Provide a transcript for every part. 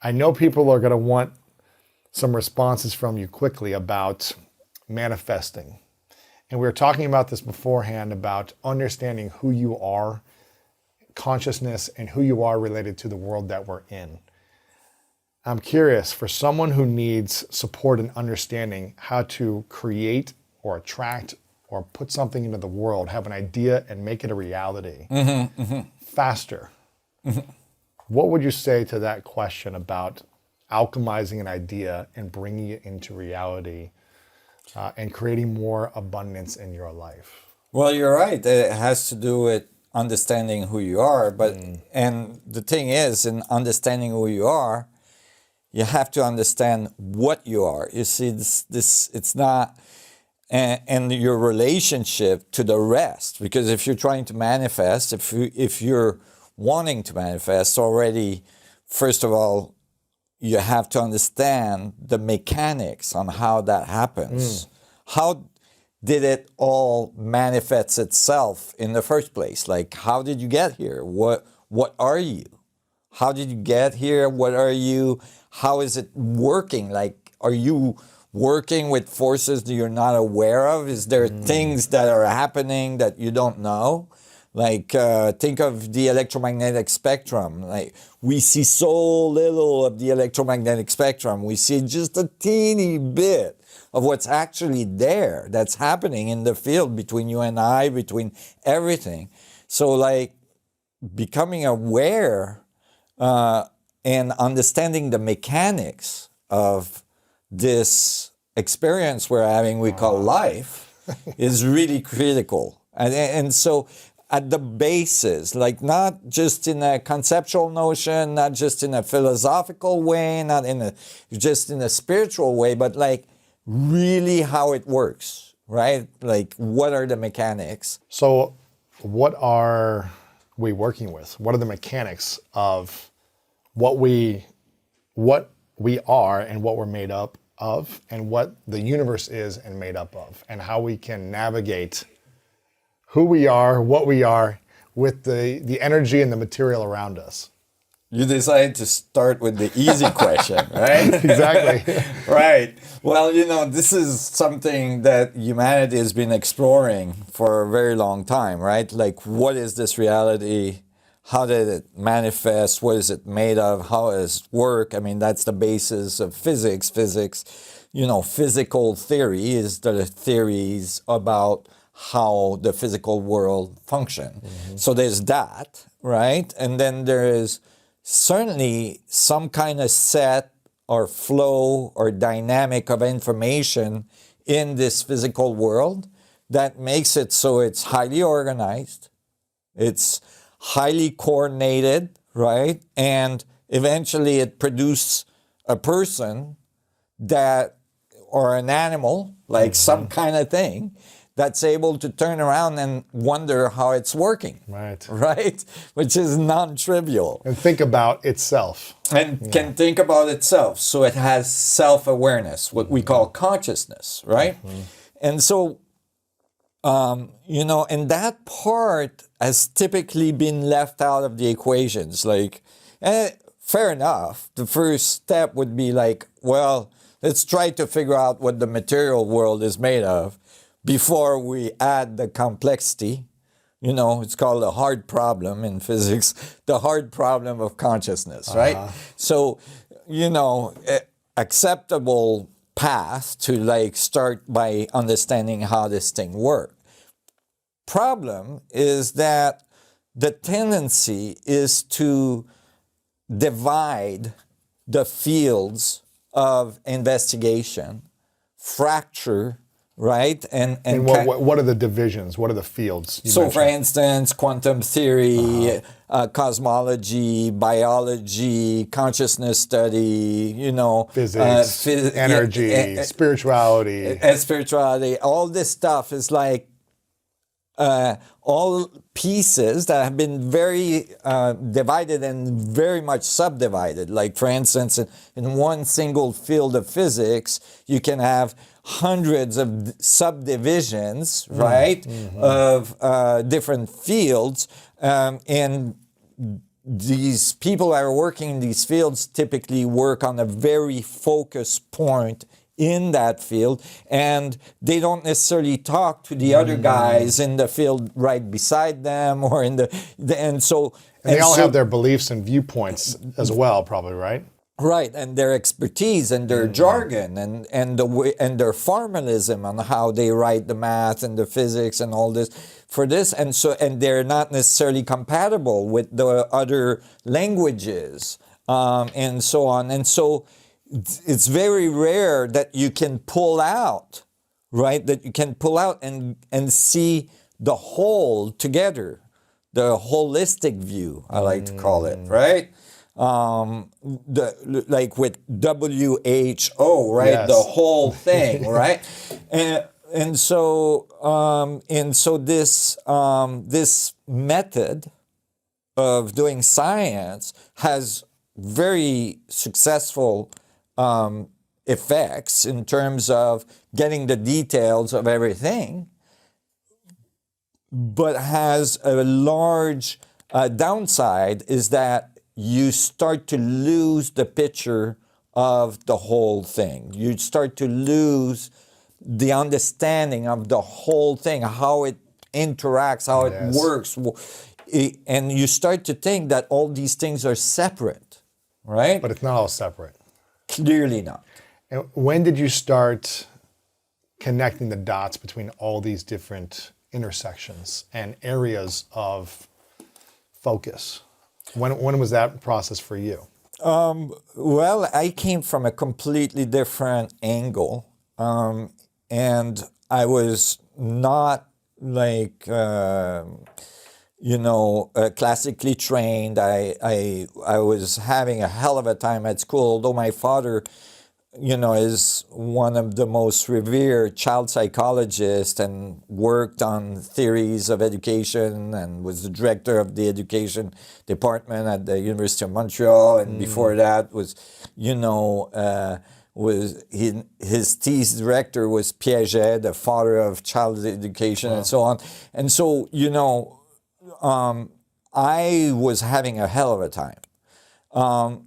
I know people are going to want some responses from you quickly about manifesting. And we were talking about this beforehand about understanding who you are, consciousness, and who you are related to the world that we're in. I'm curious, for someone who needs support in understanding how to create or attract or put something into the world, have an idea and make it a reality faster, what would you say to that question about alchemizing an idea and bringing it into reality and creating more abundance in your life? Well, you're right. It has to do with understanding who you are. But and the thing is, in understanding who you are, you have to understand what you are. You see, this it's not, and your relationship to the rest. Because if you're trying to manifest, if you're wanting to manifest already, first of all, you have to understand the mechanics on how that happens. How did it all manifest itself in the first place? Like, how did you get here? What are you? How did you get here? What are you? How is it working? Like, are you working with forces that you're not aware of? Is there things that are happening that you don't know? Like, think of the electromagnetic spectrum. Like, we see so little of the electromagnetic spectrum. We see just a teeny bit of what's actually there, that's happening in the field between you and I, between everything. So, like, becoming aware and understanding the mechanics of this experience we're having, we call life, is really critical. And so, at the basis, like not just in a conceptual notion, not just in a philosophical way, not in a just in a spiritual way, but like really how it works, right? Like, what are the mechanics? So what are we working with? What are the mechanics of what we are and what we're made up of, and what the universe is and made up of, and how we can navigate who we are, what we are, with the energy and the material around us? You decided to start with the easy question, right? Exactly. Right. Well, this is something that humanity has been exploring for a very long time, right? Like, what is this reality? How did it manifest? What is it made of? How does it work? I mean, that's the basis of physics. Physics, physical theory is the theories about how the physical world function. So there's that, right? And then there is certainly some kind of set or flow or dynamic of information in this physical world that makes it so it's highly organized, it's highly coordinated, right? And eventually it produces a person or an animal, like some kind of thing, that's able to turn around and wonder how it's working. Right? Which is non-trivial. And think about itself. And can think about itself. So it has self-awareness, what we call consciousness, right? And so, and that part has typically been left out of the equations. Like, fair enough. The first step would be like, well, let's try to figure out what the material world is made of before we add the complexity. It's called a hard problem in physics, the hard problem of consciousness, right? So, acceptable path to like start by understanding how this thing works. Problem is that the tendency is to divide the fields of investigation, fracture, right? And what are the divisions? What are the fields? So, for instance, quantum theory, cosmology, biology, consciousness study, physics, energy, spirituality. Spirituality, all this stuff is like all pieces that have been very divided and very much subdivided. Like, for instance, in one single field of physics, you can have hundreds of subdivisions, right, of different fields, and these people that are working in these fields typically work on a very focused point in that field, and they don't necessarily talk to the other guys in the field right beside them, or in and so And they all have their beliefs and viewpoints as well, probably, right? right, and their expertise and their jargon and the way and their formalism on how they write the math and the physics and all this for this, and they're not necessarily compatible with the other languages, and so on, and so it's very rare that you can pull out, right? That you can pull out and see the whole together, the holistic view, I like to call it, right? Like with WHO, right? Yes. The whole thing, right? And so this method of doing science has very successful effects in terms of getting the details of everything, but has a large downside, is that you start to lose the picture of the whole thing. You start to lose the understanding of the whole thing, how it interacts, how it works. And you start to think that all these things are separate, right? But it's not all separate. Clearly not. And when did you start connecting the dots between all these different intersections and areas of focus? When was that process for you? Well, I came from a completely different angle, and I was not like classically trained. I was having a hell of a time at school, although my father, is one of the most revered child psychologists and worked on theories of education and was the director of the education department at the University of Montreal. And before that was, his thesis director was Piaget, the father of child education, and so on. And so, I was having a hell of a time.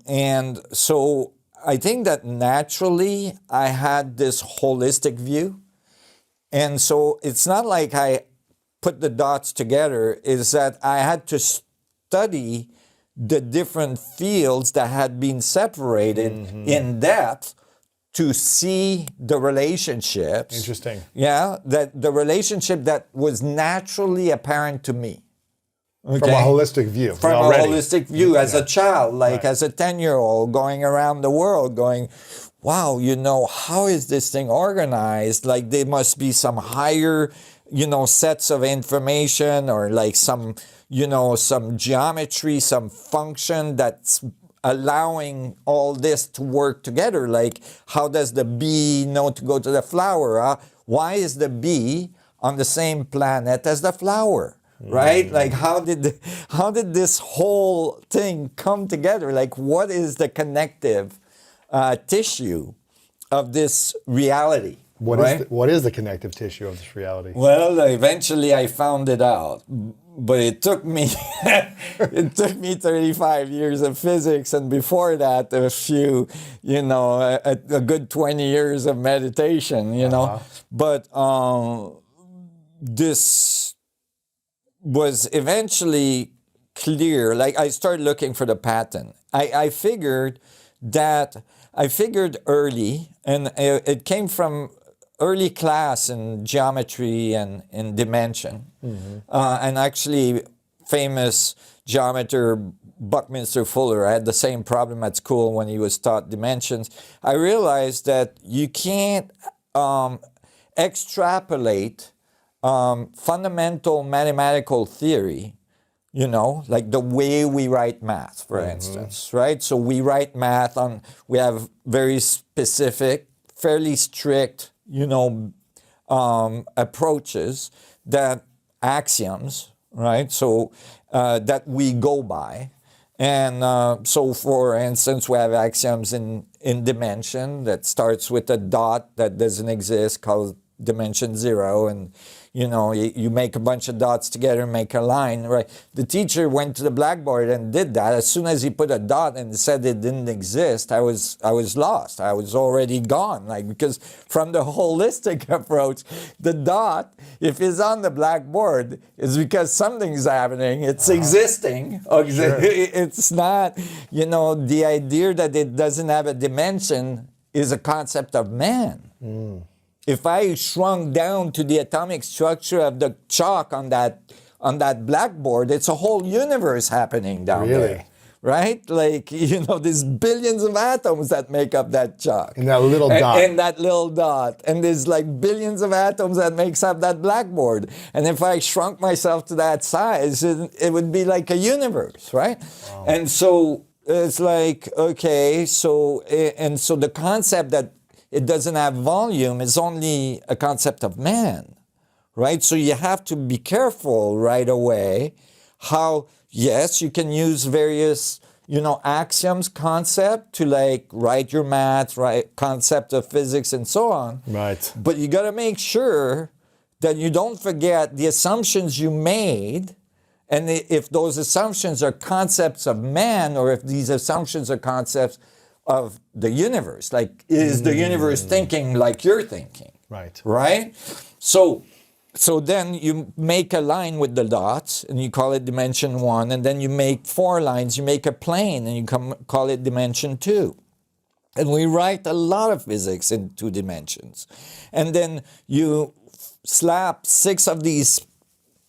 And so I think that naturally I had this holistic view. And so it's not like I put the dots together, is that I had to study the different fields that had been separated in depth to see the relationships. Interesting. Yeah, that the relationship that was naturally apparent to me. Okay. From a holistic view. From already. a holistic view as a child, like as a 10-year-old going around the world going, wow, how is this thing organized? Like there must be some higher, sets of information, or like some geometry, some function that's allowing all this to work together. Like how does the bee know to go to the flower? Why is the bee on the same planet as the flower? Right? Like how did this whole thing come together? Like what is the connective tissue of this reality? What is the connective tissue of this reality? Well, eventually I found it out, but it took me 35 years of physics, and before that a few, a good 20 years of meditation, But this was eventually clear. Like I started looking for the pattern. I figured early, and it came from early class in geometry and in dimension. And actually famous geometer Buckminster Fuller had the same problem at school when he was taught dimensions. I realized that you can't extrapolate fundamental mathematical theory, like the way we write math, for instance, right? So we write math we have very specific, fairly strict, approaches, axioms, right? So that we go by. And so, for instance, we have axioms in dimension that starts with a dot that doesn't exist called dimension 0, and you make a bunch of dots together and make a line, right? The teacher went to the blackboard and did that. As soon as he put a dot and said it didn't exist, I was lost. I was already gone, because from the holistic approach, the dot, if it's on the blackboard, is because something's happening. It's existing. Sure. It's not, the idea that it doesn't have a dimension is a concept of man. If I shrunk down to the atomic structure of the chalk on that blackboard, it's a whole universe happening down there, right? There's billions of atoms that make up that chalk. And that little dot. And that little dot. And there's billions of atoms that makes up that blackboard. And if I shrunk myself to that size, it would be like a universe, right? Wow. And so it's okay, so the concept that it doesn't have volume is only a concept of man, right? So you have to be careful right away how, yes, you can use various, axioms, concept to write your math, right? Concept of physics and so on. Right. But you got to make sure that you don't forget the assumptions you made. And if those assumptions are concepts of man, or if these assumptions are concepts of the universe, is the universe thinking like you're thinking? Right. Right? So then you make a line with the dots, and you call it dimension 1, and then you make 4 lines, you make a plane, and you call it dimension 2. And we write a lot of physics in 2 dimensions. And then you slap 6 of these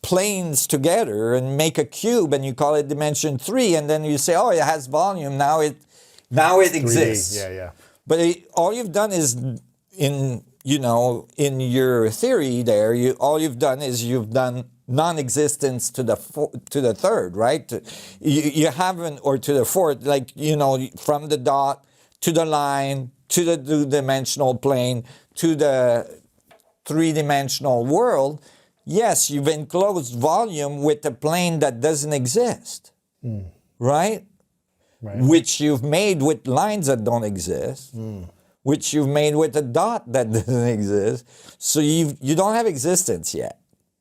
planes together and make a cube, and you call it dimension 3, and then you say, oh, it has volume, now it exists. 3D. Yeah. But all you've done is in your theory there, all you've done is you've done non-existence to the third, right? You haven't, or to the fourth, from the dot to the line to the 2-dimensional plane to the 3-dimensional world. Yes, you've enclosed volume with a plane that doesn't exist, right? Which you've made with lines that don't exist, which you've made with a dot that doesn't exist. So you don't have existence yet.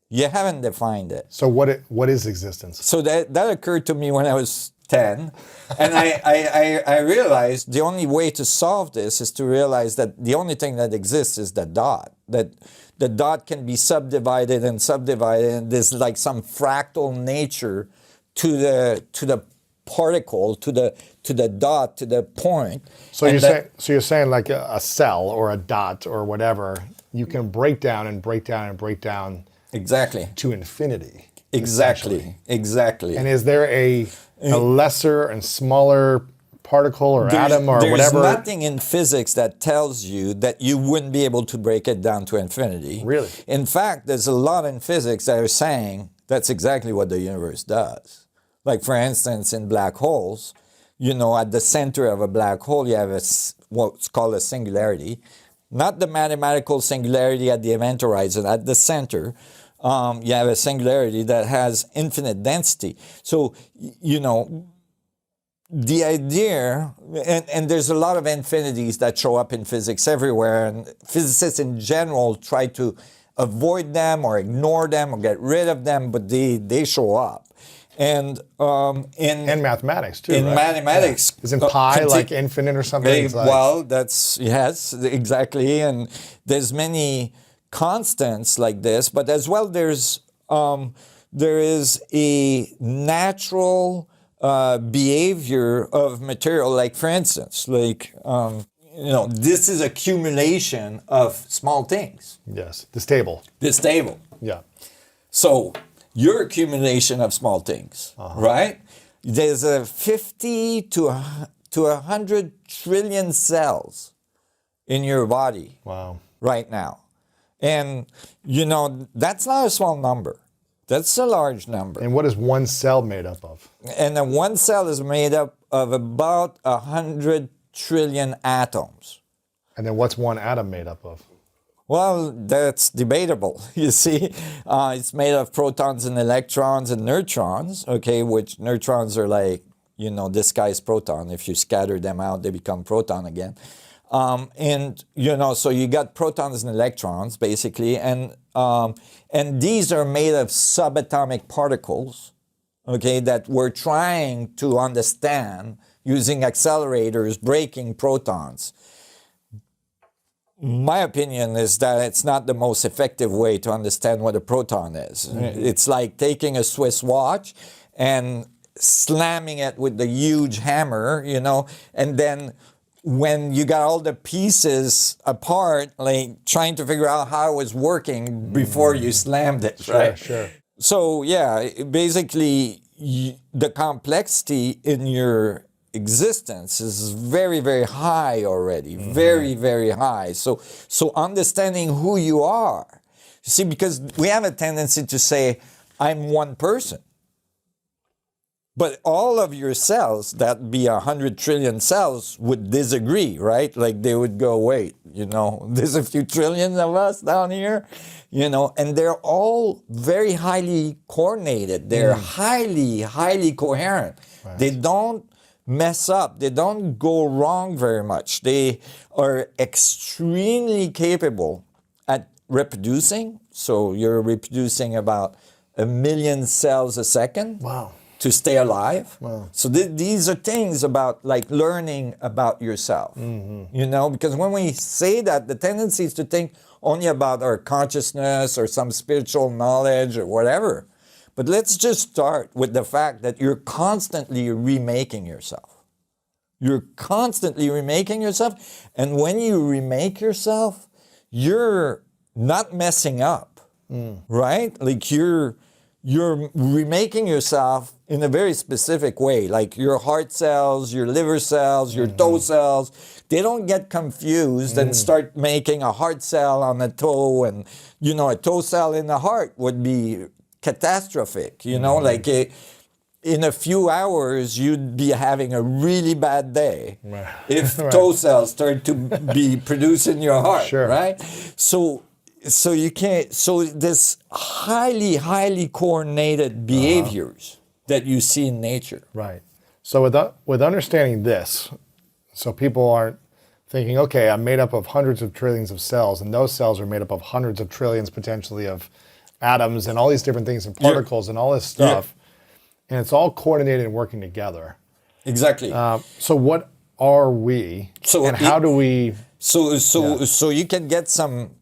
You haven't defined it. So what is existence? So that occurred to me when I was 10, and I realized the only way to solve this is to realize that the only thing that exists is the dot. That the dot can be subdivided, and there's some fractal nature to the particle, to the dot, to the point. So you're saying like a cell or a dot or whatever, you can break down and break down and break down exactly to infinity. Exactly. And is there a lesser and smaller particle or atom or whatever? There's nothing in physics that tells you that you wouldn't be able to break it down to infinity. Really? In fact, there's a lot in physics that are saying that's exactly what the universe does. Like, for instance, in black holes, at the center of a black hole, you have what's called a singularity. Not the mathematical singularity at the event horizon. At the center, you have a singularity that has infinite density. So, the idea, and there's a lot of infinities that show up in physics everywhere, and physicists in general try to avoid them or ignore them or get rid of them, but they show up. And in mathematics too. In mathematics, isn't pi infinite or something? Well, that's yes, exactly. And there's many constants like this, but as well there is a natural behavior of material. Like, for instance, this is accumulation of small things. Yes, this table. Yeah. So your accumulation of small things, right? There's a 50 to 100 trillion cells in your body. Wow. Right now. And, that's not a small number. That's a large number. And what is one cell made up of? And then one cell is made up of about 100 trillion atoms. And then what's one atom made up of? Well, that's debatable. You see, it's made of protons and electrons and neutrons, okay, which neutrons are disguised proton. If you scatter them out, they become proton again. And so you got protons and electrons basically, and these are made of subatomic particles, okay, that we're trying to understand using accelerators breaking protons. My opinion is that it's not the most effective way to understand what a proton is. It's like taking a Swiss watch and slamming it with the huge hammer, and then when you got all the pieces apart, like trying to figure out how it was working before you slammed it, right? Sure. So yeah, basically the complexity in your existence is very, very high already, very, very high. So understanding who you are, you see, because we have a tendency to say, I'm one person. But all of your cells, that be 100 trillion cells, would disagree, right? Like they would go, wait, there's a few trillion of us down here, and they're all very highly coordinated. They're highly, highly coherent. Right. They don't mess up. They don't go wrong very much. They are extremely capable at reproducing. So you're reproducing about 1 million cells a second. Wow. To stay alive. Wow. So these are things about like learning about yourself, because when we say that, the tendency is to think only about our consciousness or some spiritual knowledge or whatever. But let's just start with the fact that you're constantly remaking yourself. You're constantly remaking yourself. And when you remake yourself, you're not messing up, right? Like you're remaking yourself in a very specific way, like your heart cells, your liver cells, your toe cells. They don't get confused and start making a heart cell on a toe, and a toe cell in the heart would be catastrophic. Like in a few hours you'd be having a really bad day if toe cells start to be produced in your heart, right? So you can't. So this highly, highly coordinated behaviors that you see in nature. Right. So with understanding this, so people aren't thinking, okay, I'm made up of hundreds of trillions of cells, and those cells are made up of hundreds of trillions potentially of atoms and all these different things and particles and all this stuff, and it's all coordinated and working together. Exactly. So what are we? And how do we? So you can get some.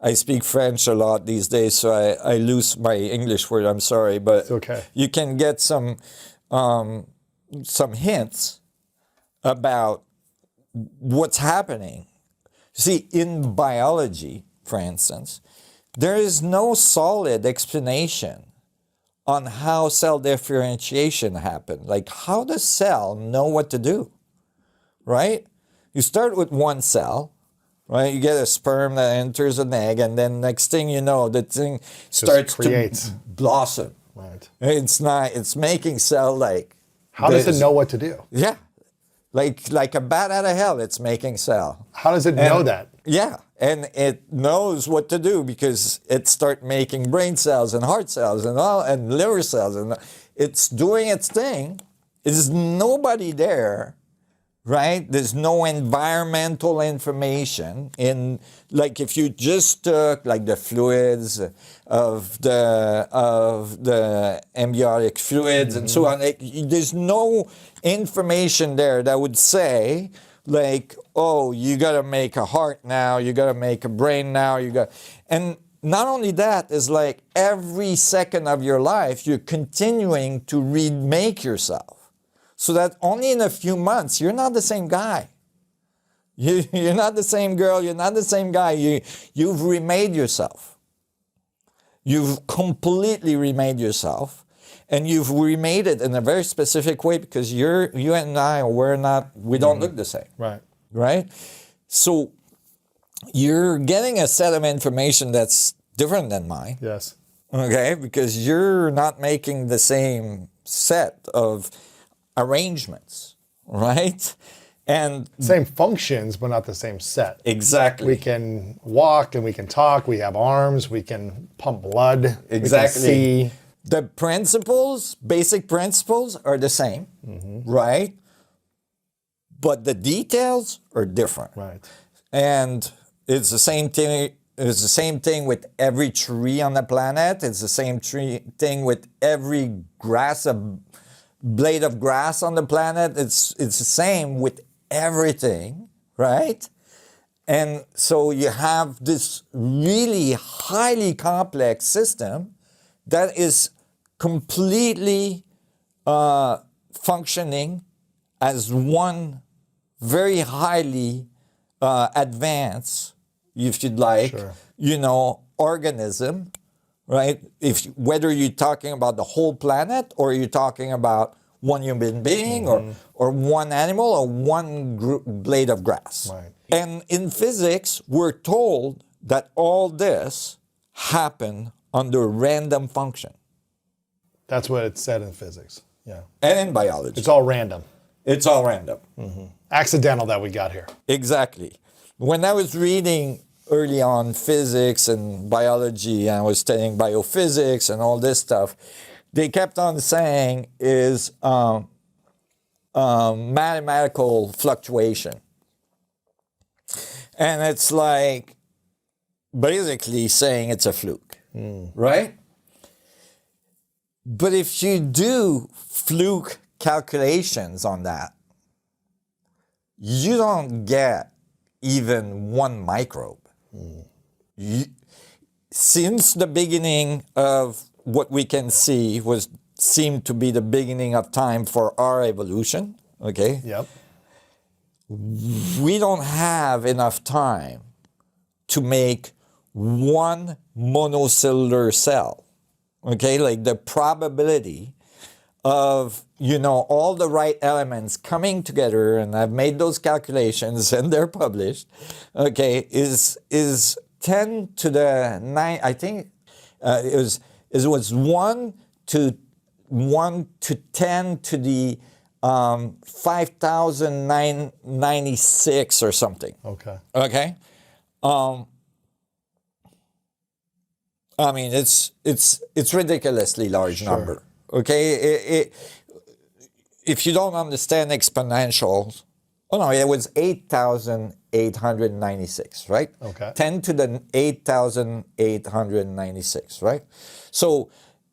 I speak French a lot these days, so I lose my English word. I'm sorry, but it's okay. You can get some hints about what's happening. See, in biology, for instance, there is no solid explanation on how cell differentiation happens. Like, how does cell know what to do, right? You start with one cell. Right, you get a sperm that enters an egg, and then next thing you know, the thing starts to blossom. Right. It's making cell like. How does it know what to do? Yeah, like a bat out of hell, it's making cell. How does it know that? Yeah, and it knows what to do because it starts making brain cells and heart cells and liver cells, and it's doing its thing. There's nobody there. Right? There's no environmental information in, like, if you just took like the fluids of the amniotic fluids and so on. There's no information there that would say like, oh, you got to make a heart now, you got to make a brain now, and not only that, is like every second of your life you're continuing to remake yourself. So that only in a few months, you're not the same guy. You're not the same girl, you're not the same guy. You've remade yourself. You've completely remade yourself. And you've remade it in a very specific way because you and I, we don't look the same. Right. Right? So you're getting a set of information that's different than mine. Yes. Okay? Because you're not making the same set of arrangements, right? And same functions, but not the same set. Exactly. We can walk and we can talk. We have arms. We can pump blood. Exactly. We can see. The principles, basic principles, are the same, right? but the details are different. Right. And it's the same thing. It's the same thing with every tree on the planet. It's the same thing with every blade of grass on the planet. It's the same with everything, right? And so you have this really highly complex system that is completely functioning as one very highly advanced, if you'd like, Sure. organism, right? Whether you're talking about the whole planet or you're talking about one human being or one animal or one blade of grass. Right. And in physics, we're told that all this happened under random function. That's what it said in physics. Yeah. And in biology. It's all random. It's all random. Accidental that we got here. Exactly. When I was reading early on physics and biology, and I was studying biophysics and all this stuff, they kept on saying is mathematical fluctuation. And it's like basically saying it's a fluke, right? But if you do fluke calculations on that, you don't get even one microbe. Since the beginning of what we can see seemed to be the beginning of time for our evolution, okay? Yep. We don't have enough time to make one monocellular cell, okay? Like the probability of, all the right elements coming together, and I've made those calculations and they're published, okay, is 10 to the 9, I think it was 1 to 10 to the 5,996 or something. Okay. Okay? I mean, it's ridiculously large number. Okay? If you don't understand exponentials, it was 8,896, right? Okay. 10 to the 8,896, right? So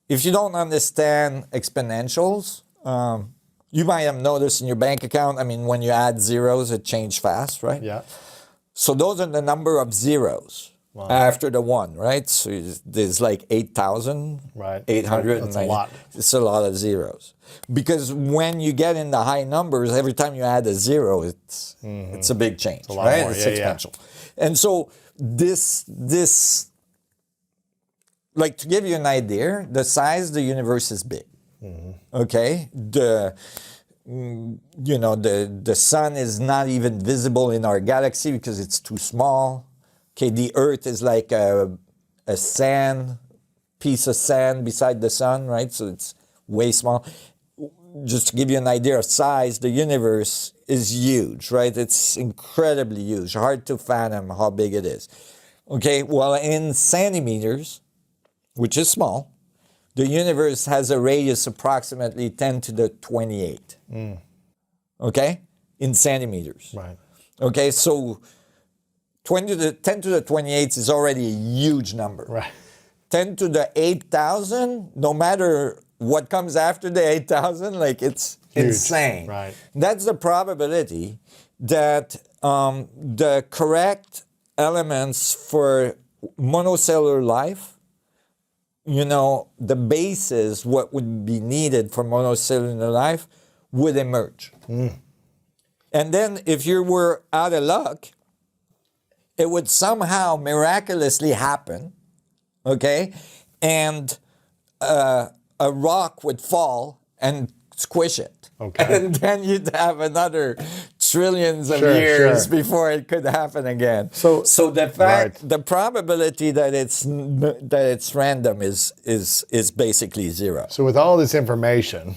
if you don't understand exponentials, you might have noticed in your bank account, when you add zeros, it changes fast, right? Yeah. So those are the number of zeros after the one, right? So there's like 8,000, Right. 800. That's a lot. It's a lot of zeros. Because when you get in the high numbers, every time you add a zero, it's a big change, lot right? more. It's Yeah, exponential. And so this, like to give you an idea, the size of the universe is big. Okay? The sun is not even visible in our galaxy because it's too small. Okay, the Earth is like a piece of sand beside the sun, right? So it's way small. Just to give you an idea of size, the universe is huge, right? It's incredibly huge. Hard to fathom how big it is. Okay, well, in centimeters, which is small, the universe has a radius approximately 10 to the 28. Okay? In centimeters. Right. Okay, so 10 to the 28 is already a huge number. Right. 10 to the 8,000, no matter what comes after the 8,000, it's Huge. insane. Right. That's the probability that the correct elements for monocellular life, the basis, what would be needed for monocellular life, would emerge. And then if you were out of luck, it would somehow miraculously happen, okay? And a rock would fall and squish it. Okay. And then you'd have another trillions of Sure, years sure. before it could happen again. So- the fact, Right. the probability that it's random is basically zero. So with all this information,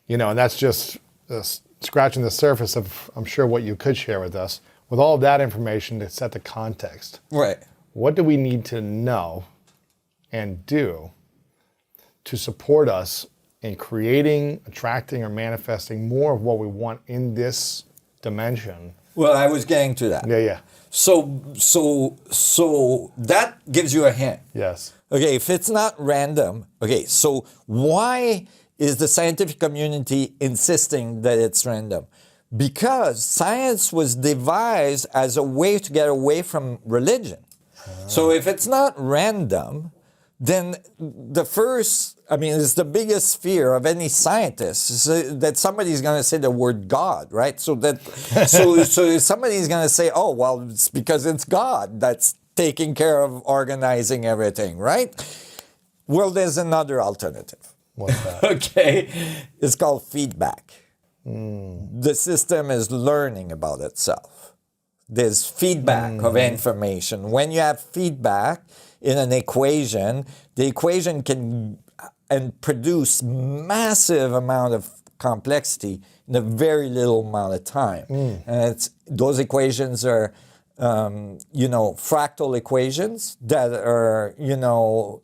and that's just scratching the surface of, I'm sure, what you could share with us. With all of that information to set the context, Right. what do we need to know and do to support us in creating, attracting, or manifesting more of what we want in this dimension. Well, I was getting to that. Yeah. So that gives you a hint. Yes. Okay, if it's not random, okay, so why is the scientific community insisting that it's random? Because science was devised as a way to get away from religion. So if it's not random, then it's the biggest fear of any scientist is that somebody's going to say the word God, right? So somebody's going to say, oh, well, it's because it's God that's taking care of organizing everything, right? Well, there's another alternative. What's that? Okay, it's called feedback. The system is learning about itself. There's feedback of information. When you have feedback in an equation, the equation can produce massive amount of complexity in a very little amount of time. And those equations are, fractal equations that are,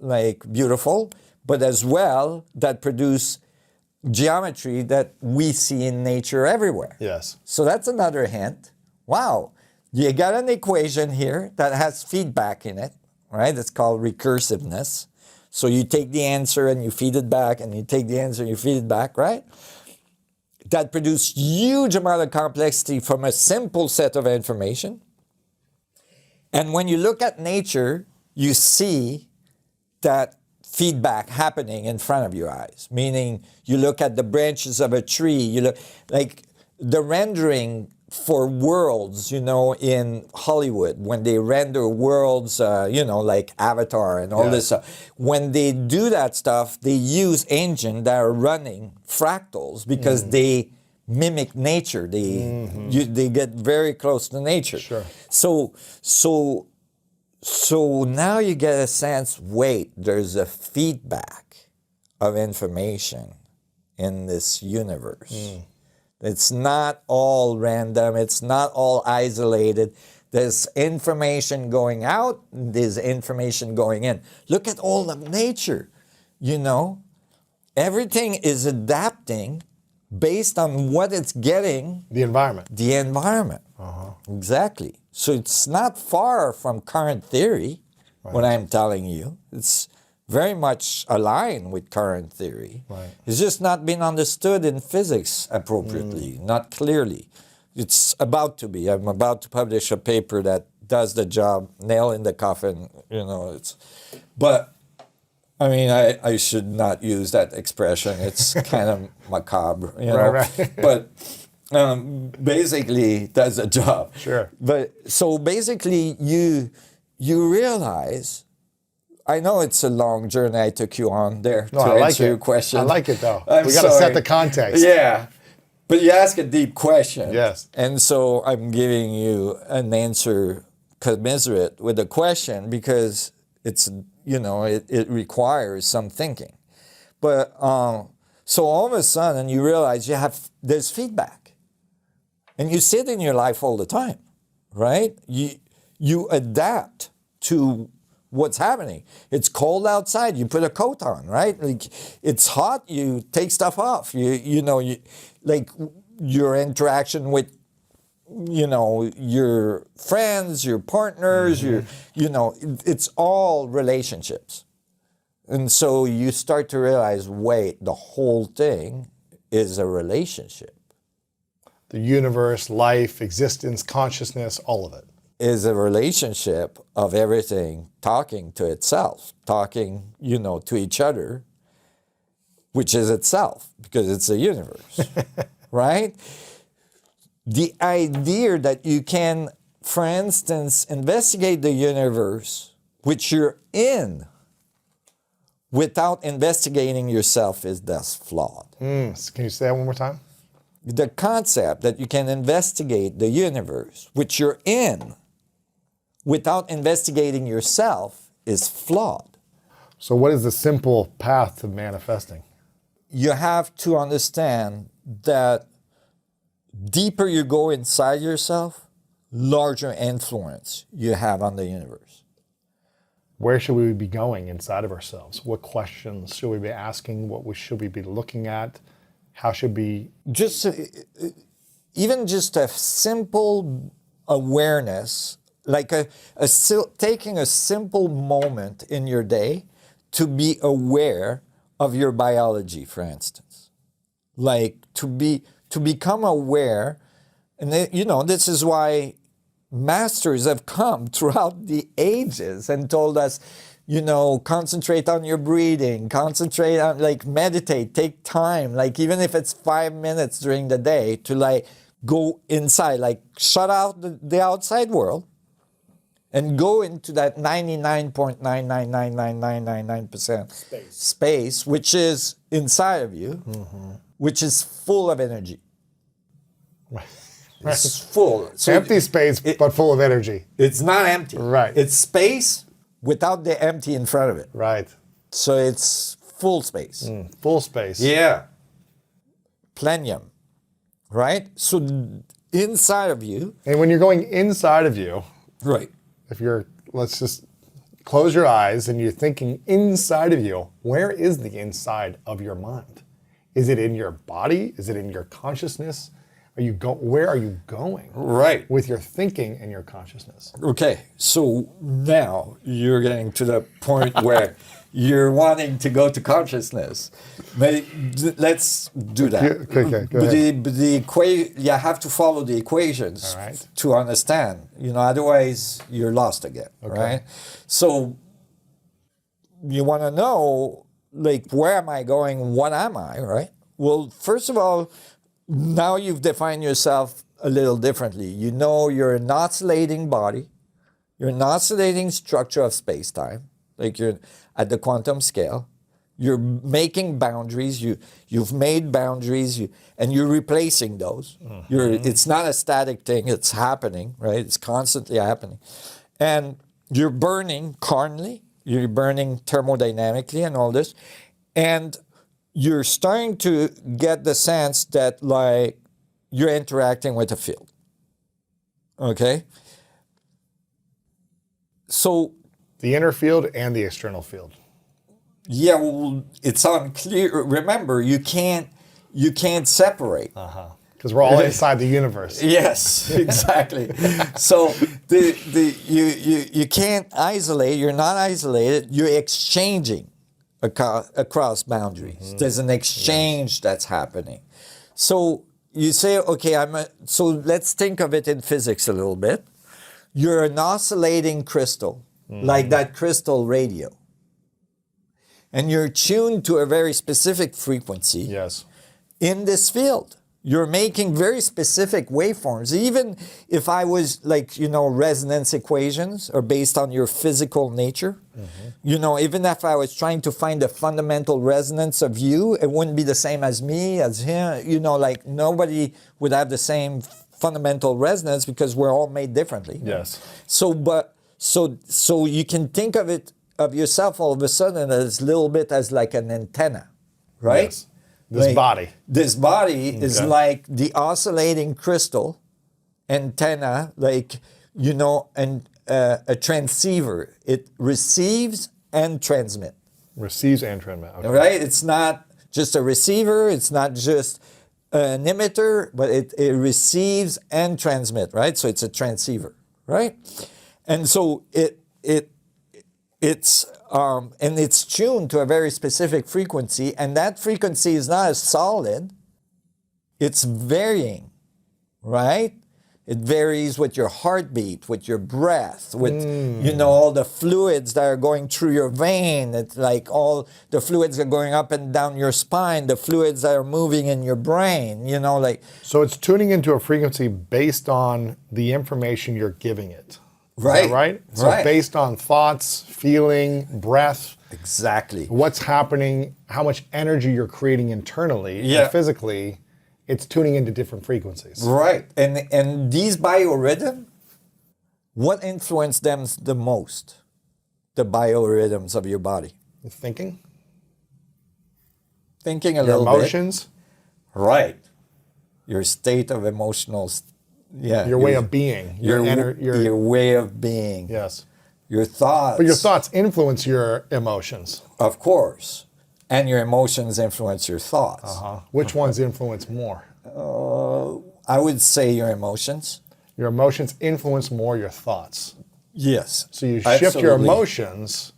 like beautiful, but as well that produce geometry that we see in nature everywhere. Yes. So that's another hint. Wow, you got an equation here that has feedback in it, right? It's called recursiveness. So you take the answer and you feed it back, and you take the answer and you feed it back, right? That produce huge amount of complexity from a simple set of information. And when you look at nature, you see that feedback happening in front of your eyes, meaning you look at the branches of a tree, you look like the rendering for worlds, in Hollywood, when they render worlds, like Avatar and all this stuff. When they do that stuff, they use engines that are running fractals because they mimic nature. They get very close to nature. Sure. So now you get a sense, wait, there's a feedback of information in this universe. It's not all random. It's not all isolated. There's information going out. There's information going in. Look at all of nature. Everything is adapting based on what it's getting. The environment. The environment. Exactly. So it's not far from current theory, what I'm telling you. It's very much aligned with current theory. Right. It's just not been understood in physics appropriately, not clearly. It's about to be. I'm about to publish a paper that does the job, nail in the coffin, But, I should not use that expression. It's kind of macabre, Right. But basically, it does the job. Sure. But so basically, you realize, I know it's a long journey I took you on there to answer your question. I like it, though. I'm We got to sorry. set the context. Yeah. But you ask a deep question. Yes. And so I'm giving you an answer commensurate with the question because it's, it requires some thinking. But so all of a sudden you realize there's feedback. And you see it in your life all the time, right? You adapt to what's happening. It's cold outside, you put a coat on, right? Like it's hot, you take stuff off. Like your interaction with your friends, your partners, it's all relationships. And so you start to realize, wait, the whole thing is a relationship. The universe, life, existence, consciousness, all of it. Is a relationship of everything talking to itself, talking, to each other, which is itself, because it's a universe, right? The idea that you can, for instance, investigate the universe which you're in without investigating yourself is thus flawed. Can you say that one more time? The concept that you can investigate the universe which you're in without investigating yourself is flawed. So what is the simple path to manifesting? You have to understand that deeper you go inside yourself, larger influence you have on the universe. Where should we be going inside of ourselves? What questions should we be asking? Should we be looking at? How should we... Just even just a simple awareness, like taking a simple moment in your day to be aware of your biology, for instance, like to become aware, and this is why masters have come throughout the ages and told us, concentrate on your breathing, concentrate on, like, meditate, take time, like, even if it's 5 minutes during the day to, like, go inside, like, shut out the outside world and go into that 99.9999999% space, which is inside of you, which is full of energy. Right. It's full. So empty space, but full of energy. It's not empty. Right. It's space without the empty in front of it. Right. So it's full space. Full space. Yeah. Plenium. Right? So inside of you. And when you're going inside of you, right. Let's just close your eyes and you're thinking inside of you, where is the inside of your mind? Is it in your body? Is it in your consciousness? Where are you going? Right. With your thinking and your consciousness. Okay, so now you're getting to the point where you're wanting to go to consciousness. Let's do that. Okay, go ahead. But you have to follow the equations to understand. Otherwise you're lost again. Okay. Right? So you want to know, like, where am I going? What am I? Right? Well, first of all, now you've defined yourself a little differently. You're an oscillating body. You're an oscillating structure of space-time. Like, you're at the quantum scale. You're making boundaries. You've made boundaries, and you're replacing those. It's not a static thing. It's happening, right? It's constantly happening. And you're burning carnally. You're burning thermodynamically and all this. And you're starting to get the sense that, like, you're interacting with a field. Okay? So the inner field and the external field. Yeah, well, it's unclear. Remember, you can't separate. Because we're all inside the universe. Yes, exactly. So you can't isolate. You're not isolated. You're exchanging across boundaries. There's an exchange that's happening. So you say, okay, so let's think of it in physics a little bit. You're an oscillating crystal, like that crystal radio. And you're tuned to a very specific frequency. Yes. In this field. You're making very specific waveforms. Even if I was, like, resonance equations are based on your physical nature. Even if I was trying to find the fundamental resonance of you, it wouldn't be the same as me, as him. Like, nobody would have the same fundamental resonance because we're all made differently. Yes. So you can think of yourself all of a sudden as a little bit as like an antenna, right? Yes. This body is like the oscillating crystal antenna, like, and a transceiver. It receives and transmits. Receives and transmits. Okay. Right? It's not just a receiver. It's not just an emitter, but it receives and transmits, right? So it's a transceiver, right? And so it's tuned to a very specific frequency, and that frequency is not as solid. It's varying, right? It varies with your heartbeat, with your breath, with all the fluids that are going through your vein. It's like all the fluids are going up and down your spine, the fluids that are moving in your brain, like. So it's tuning into a frequency based on the information you're giving it. Right. Right? So based on thoughts, feeling, breath. Exactly. What's happening, how much energy you're creating internally and physically, it's tuning into different frequencies. Right. And these biorhythms, what influence them the most? The biorhythms of your body. Thinking? Thinking a little bit. Your emotions? Right. Your state of emotional. Your way of being. Your way of being. Yes. Your thoughts. But your thoughts influence your emotions. Of course. And your emotions influence your thoughts. Which ones influence more? I would say your emotions. Your emotions influence more your thoughts. Yes. So you shift your Absolutely. emotions,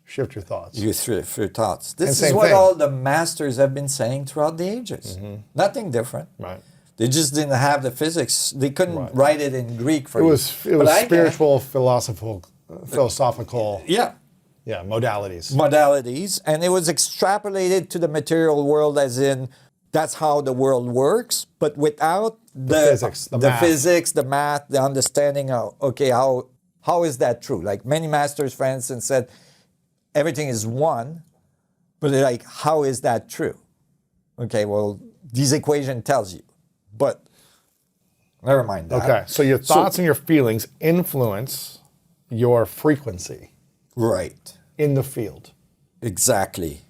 shift your thoughts. You through thoughts. This And is same what thing. all the masters have been saying throughout the ages. Nothing different. Right. They just didn't have the physics. They couldn't write it in Greek for It you. was But I can. spiritual, philosophical Yeah. modalities. Modalities, and it was extrapolated to the material world, as in that's how the world works, but without the physics, the math. physics, the math, the understanding of okay, how is that true? Like many masters, for instance, said everything is one, but they're like, how is that true? Okay, well, this equation tells you, but never mind that. Okay, so your thoughts and your feelings influence your frequency Right. in the field. Exactly.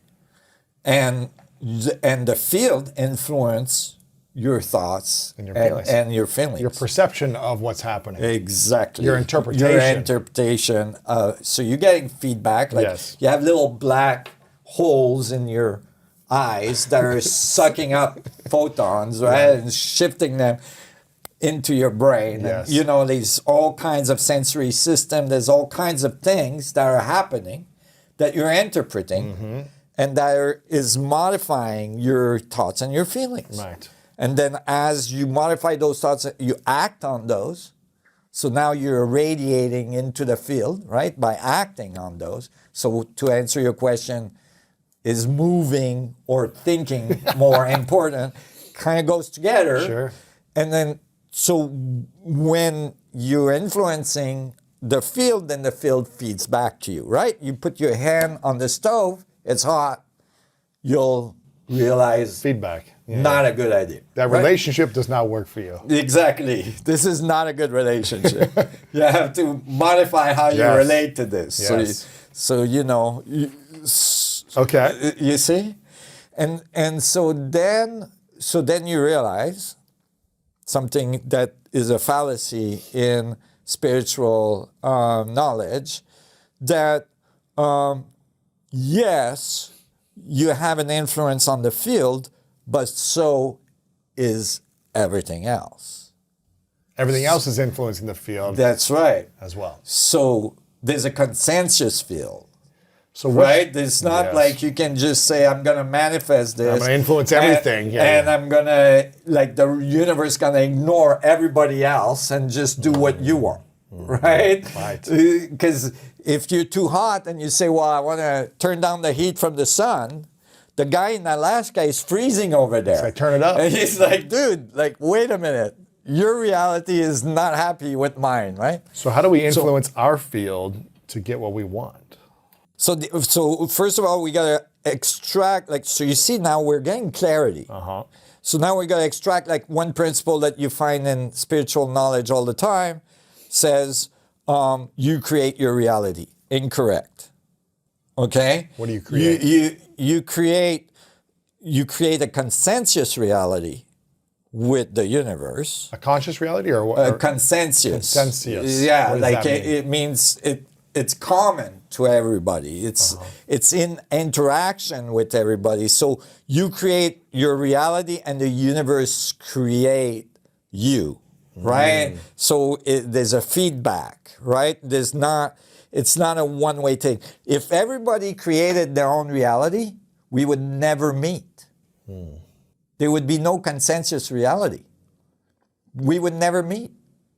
And the field influence your thoughts And your feelings. and your feelings. Your perception of what's happening. Exactly. Your interpretation. Your interpretation. So you're getting feedback. Like Yes. you have little black holes in your eyes that are sucking up photons, right? And shifting them into your brain. Yes. And, you know, there's all kinds of sensory system. There's all kinds of things that are happening that you're interpreting and that is modifying your thoughts and your feelings. Right. And then as you modify those thoughts, you act on those. So now you're radiating into the field, right? By acting on those. So to answer your question, is moving or thinking more important? Kind of goes together. Sure. And then, so when you're influencing the field, then the field feeds back to you, right? You put your hand on the stove, it's hot, you'll realize Feedback. Yeah. not a good idea. That right? relationship does not work for you. Exactly. This is not a good relationship. You have to modify how you Yes. relate to this. Yes. So you know, Okay. you see, and so then you realize something that is a fallacy in spiritual knowledge, that yes, you have an influence on the field, but so is everything else. Everything else is influencing the field That's right. as well. So there's a consensus field. So what- Right? It's not Yes. like you can just say, I'm going to manifest this. I'm gonna influence everything. And, Yeah, and yeah. I'm going to, like, the universe going to ignore everybody else and just do what you want. Right? Right. Because if you're too hot and you say, well, I want to turn down the heat from the sun, the guy in Alaska is freezing over there. like, turn it up. And he's like, dude, like, wait a minute. Your reality is not happy with mine, right? So how do we influence our field to get what we want? So first of all, we gotta extract, like, so you see now we're getting clarity. Uh-huh. So now we gotta extract, like, one principle that you find in spiritual knowledge all the time says you create your reality. Incorrect. Okay. What do you create? You create a consensus reality with the universe. A conscious reality or what? A consensus. Consensus. Yeah, What does like that mean? it means it's common to everybody. It's in interaction with everybody. So you create your reality and the universe create you, right? So there's a feedback, right? It's not a one-way thing. If everybody created their own reality, we would never meet. There would be no consensus reality. We would never meet.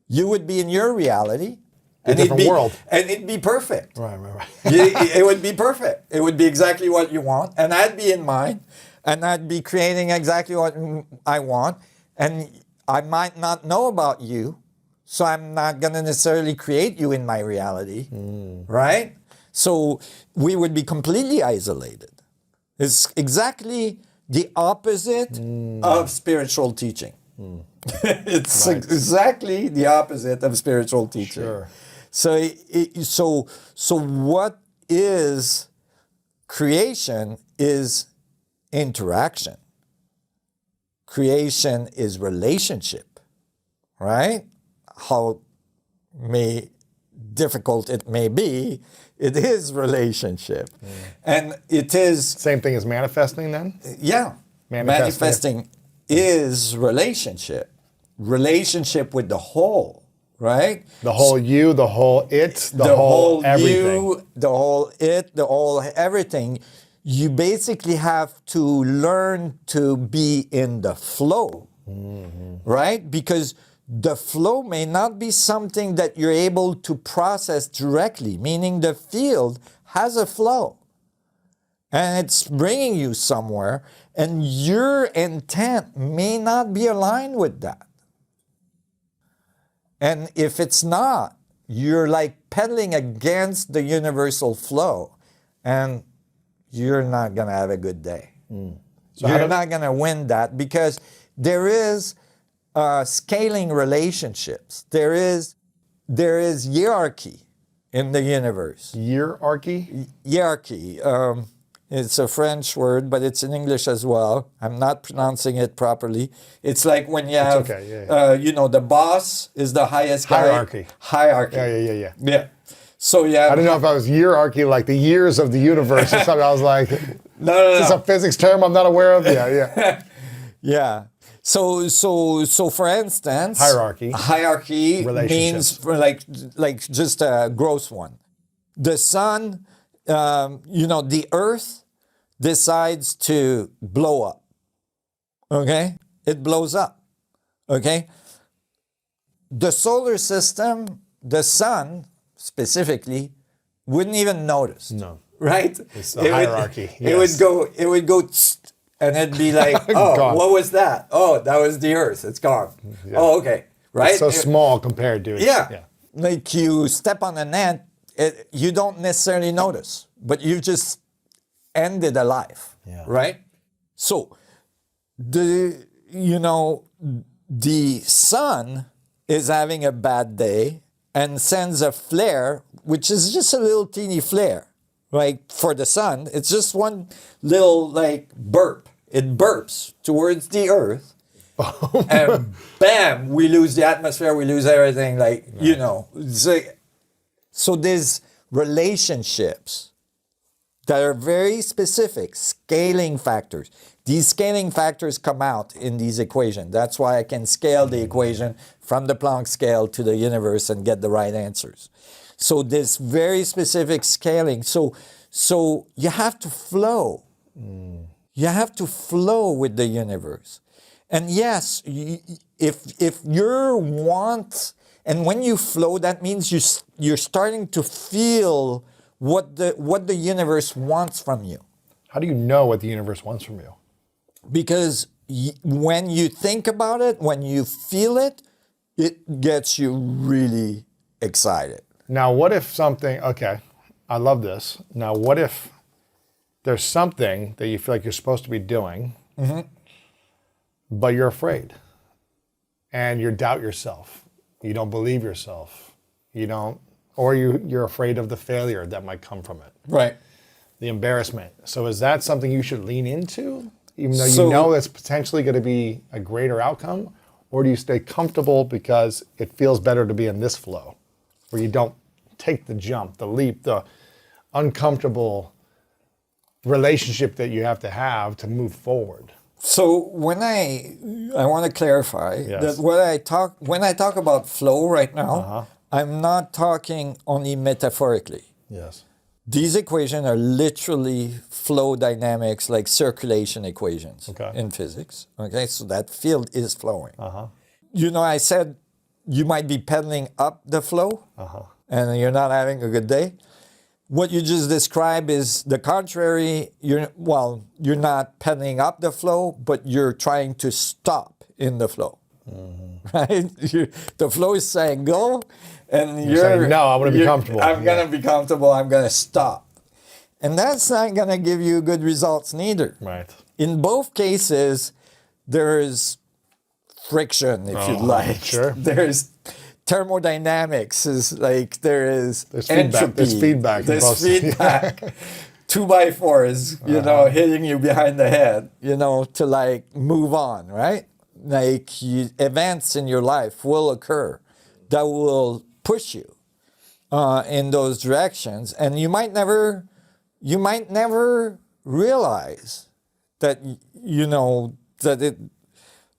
You would be in your reality. A different world. And it'd be perfect. Right. It would be perfect. It would be exactly what you want. And I'd be in mine. And I'd be creating exactly what I want. And I might not know about you. So I'm not going to necessarily create you in my reality. Right? So we would be completely isolated. It's exactly the opposite of spiritual teaching. It's exactly the opposite of spiritual teaching. Sure. So what is creation is interaction. Creation is relationship, right? How difficult it may be, it is relationship. And it is... Same thing as manifesting then? Yeah. Manifesting. Manifesting is relationship. relationship with the whole, right? The whole you, the whole it, the whole everything. You, the whole it, the whole everything. You basically have to learn to be in the flow, right? Because the flow may not be something that you're able to process directly, meaning the field has a flow and it's bringing you somewhere, and your intent may not be aligned with that. And if it's not, you're like pedaling against the universal flow, and you're not going to have a good day. So you're not going to win that, because there is scaling relationships. There is hierarchy in the universe. Hierarchy? Hierarchy. It's a French word, but it's in English as well. I'm not pronouncing it properly. It's like when you have, the boss is the highest guy. Hierarchy. Hierarchy. Yeah. So yeah. I don't know if I was hierarchy, like the years of the universe or something. I was like, no. Is this a physics term I'm not aware of? Yeah. Yeah. So for instance, hierarchy means for like just a gross one. The sun, the earth decides to blow up. Okay? It blows up. Okay? The solar system, the sun specifically, wouldn't even notice. No. Right? It's the hierarchy. It would go and it'd be like, oh, what was that? Oh, that was the earth. It's gone. Yeah. Oh, okay. Right? It's so small compared to it. Yeah. Like you step on an ant, you don't necessarily notice, but you've just ended a life. Yeah. Right? So the sun is having a bad day and sends a flare, which is just a little teeny flare. Right? For the sun, it's just one little like burp. It burps towards the earth, and bam, we lose the atmosphere, we lose everything. So there's relationships that are very specific, scaling factors. These scaling factors come out in these equations. That's why I can scale the equation from the Planck scale to the universe and get the right answers. So there's very specific scaling. So you have to flow. You have to flow with the universe. And yes, if you want, and when you flow, that means you're starting to feel what the universe wants from you. How do you know what the universe wants from you? Because when you think about it, when you feel it, it gets you really excited. Now, what if something, okay, I love this. Now, what if there's something that you feel like you're supposed to be doing, but you're afraid and you doubt yourself. You don't believe yourself. You're afraid of the failure that might come from it. Right. The embarrassment. So is that something you should lean into, even though you know it's potentially going to be a greater outcome? Or do you stay comfortable because it feels better to be in this flow, where you don't take the jump, the leap, the uncomfortable relationship that you have to move forward? So when I want to clarify that when I talk about flow right now, I'm not talking only metaphorically. Yes. These equations are literally flow dynamics, like circulation equations in physics. Okay, so that field is flowing. I said you might be pedaling up the flow and you're not having a good day. What you just described is the contrary. You're not pedaling up the flow, but you're trying to stop in the flow. Right? The flow is saying go, and you're saying, no, I want to be comfortable. I'm going to be comfortable. I'm going to stop. And that's not going to give you good results neither. Right. In both cases, there's friction, if you like. Sure. There's thermodynamics, there's entropy. Feedback. There's feedback. 2x4s, hitting you behind the head, to move on, right? Events in your life will occur that will push you in those directions, and you might never realize that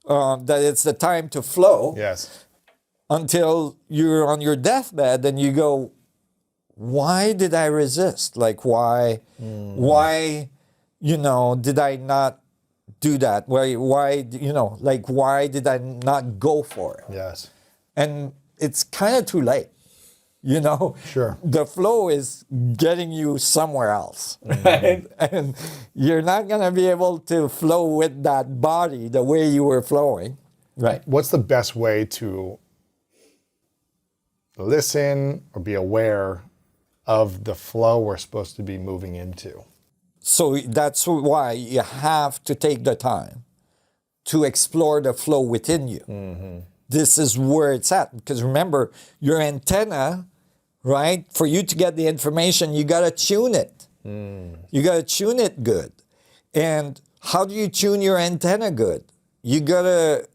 that it's the time to flow, Yes. until you're on your deathbed and you go, why did I resist? Like, why, did I not do that? Why, why did I not go for it? Yes. And it's kind of too late. Sure. The flow is getting you somewhere else, right? And you're not going to be able to flow with that body the way you were flowing, right? What's the best way to listen or be aware of the flow we're supposed to be moving into? So that's why you have to take the time to explore the flow within you. This is where it's at. Because remember, your antenna, right? For you to get the information, you got to tune it. You got to tune it good. And how do you tune your antenna good? You got to,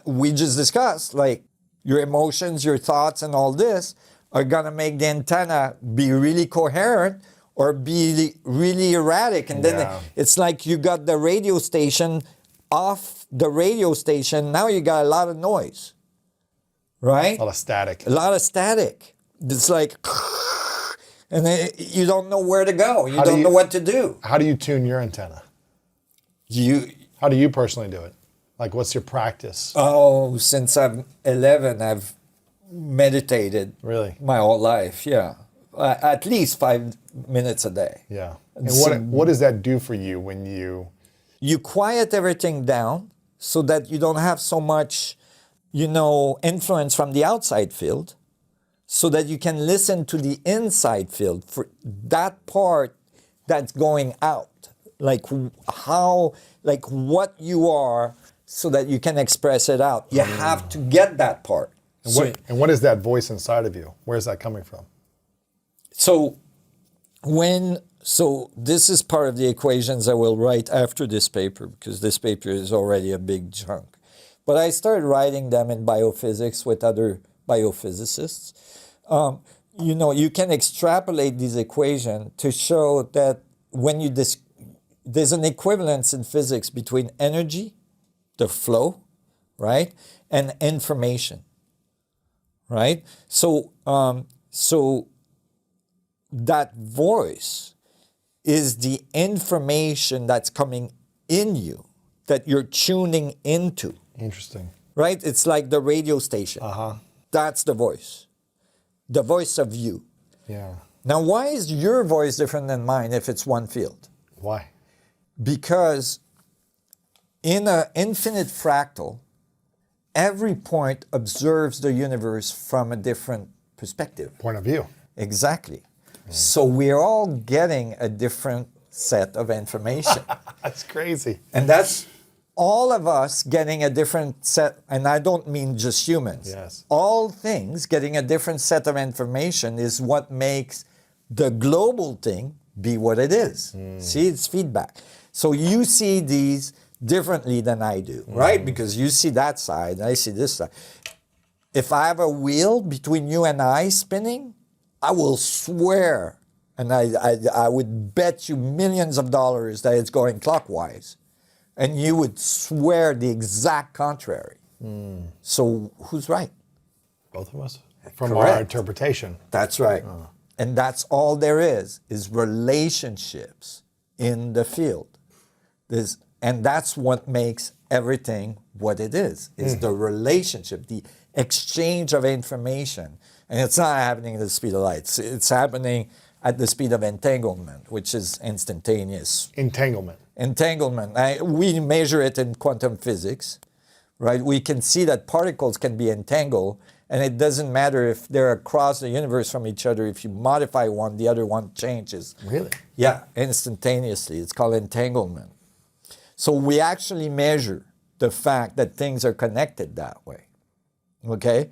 we just discussed, like, your emotions, your thoughts, and all this are going to make the antenna be really coherent or be really erratic. And then it's like you got the radio station off the radio station. Now you got a lot of noise, right? A lot of static. A lot of static. It's like, and then you don't know where to go. You don't know what to do. How do you tune your antenna? How do you personally do it? Like, what's your practice? Oh, since I'm 11, I've meditated. Really? My whole life, yeah. At least 5 minutes a day. Yeah. And what does that do for you when you... You quiet everything down so that you don't have so much, influence from the outside field, so that you can listen to the inside field for that part that's going out. Like what you are, so that you can express it out. You have to get that part. And what is that voice inside of you? Where is that coming from? So this is part of the equations I will write after this paper, because this paper is already a big chunk. But I started writing them in biophysics with other biophysicists. You can extrapolate these equations to show that when there's an equivalence in physics between energy, the flow, right, and information, right? So that voice is the information that's coming in you, that you're tuning into. Interesting. Right? It's like the radio station. That's the voice of you. Yeah. Now, why is your voice different than mine if it's one field? Why? Because in an infinite fractal, every point observes the universe from a different perspective. Point of view. Exactly. So we're all getting a different set of information. That's crazy. And that's all of us getting a different set, and I don't mean just humans. Yes. All things getting a different set of information is what makes the global thing be what it is. See, it's feedback. So you see these differently than I do, right? Because you see that side, I see this side. If I have a wheel between you and I spinning, I will swear, and I would bet you millions of dollars that it's going clockwise. And you would swear the exact contrary. So who's right? Both of us? From Correct. our interpretation. That's right. And that's all there is relationships in the field. And that's what makes everything what it is the relationship, the exchange of information. And it's not happening at the speed of light. It's happening at the speed of entanglement, which is instantaneous. Entanglement. We measure it in quantum physics, right? We can see that particles can be entangled, and it doesn't matter if they're across the universe from each other. If you modify one, the other one changes. Really? Yeah, instantaneously. It's called entanglement. So we actually measure the fact that things are connected that way, okay?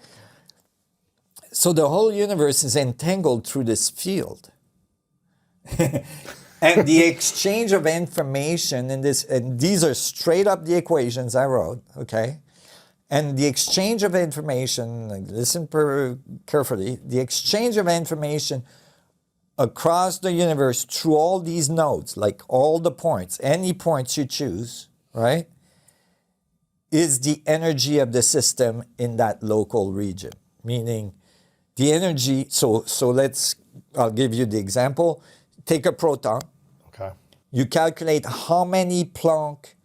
So the whole universe is entangled through this field. And the exchange of information in this, and these are straight up the equations I wrote, okay? And the exchange of information, listen carefully, the exchange of information across the universe through all these nodes, like all the points, any points you choose, right, is the energy of the system in that local region. Meaning the energy, so I'll give you the example. Take a proton. Okay. You calculate how many Planck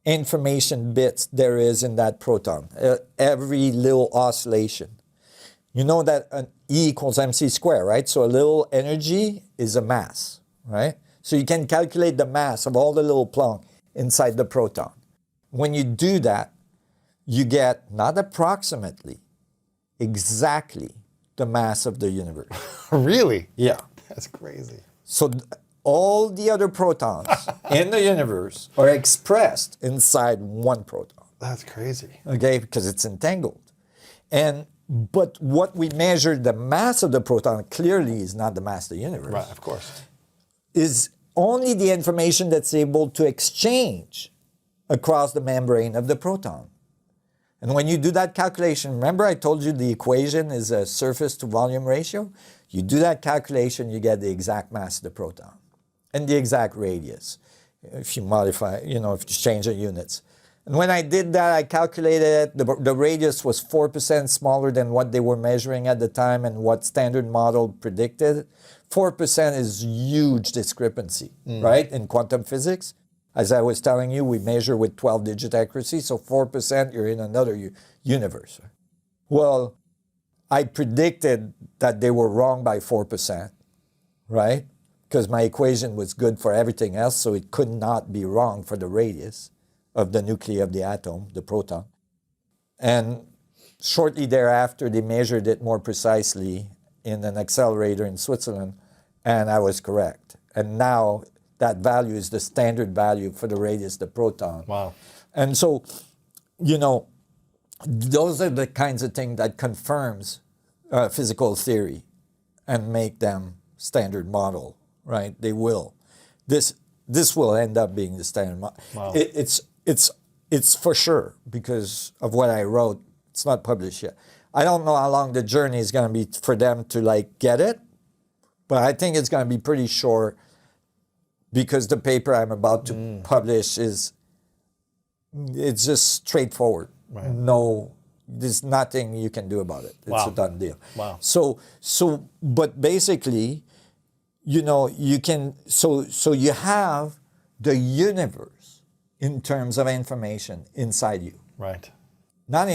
information bits there is in that proton, every little oscillation. You know that an E equals mc squared, right? So a little energy is a mass, right? So you can calculate the mass of all the little Planck inside the proton. When you do that, you get not approximately, exactly the mass of the universe. Really? Yeah. That's crazy. So all the other protons in the universe are expressed inside one proton. That's crazy. Okay, because it's entangled. But what we measure, the mass of the proton, clearly is not the mass of the universe. Right, of course. Is only the information that's able to exchange across the membrane of the proton. And when you do that calculation, remember I told you the equation is a surface to volume ratio? You do that calculation, you get the exact mass of the proton and the exact radius if you modify, if you change the units. And when I did that, I calculated it. The radius was 4% smaller than what they were measuring at the time and what standard model predicted. 4% is huge discrepancy, right, in quantum physics. As I was telling you, we measure with 12-digit accuracy, so 4%, you're in another universe. Well, I predicted that they were wrong by 4%, right? Because my equation was good for everything else, so it could not be wrong for the radius of the nuclei of the atom, the proton. And shortly thereafter, they measured it more precisely in an accelerator in Switzerland, and I was correct. And now that value is the standard value for the radius of the proton. Wow. And so, those are the kinds of things that confirms physical theory and make them standard model, right? They will. This will end up being the standard model. Wow. It's for sure because of what I wrote. It's not published yet. I don't know how long the journey is going to be for them to get it, but I think it's going to be pretty short because the paper I'm about to publish it's just straightforward. Right. No, there's nothing you can do about it. It's a done deal. Wow. But basically, you have the universe in terms of information inside you. Right. Not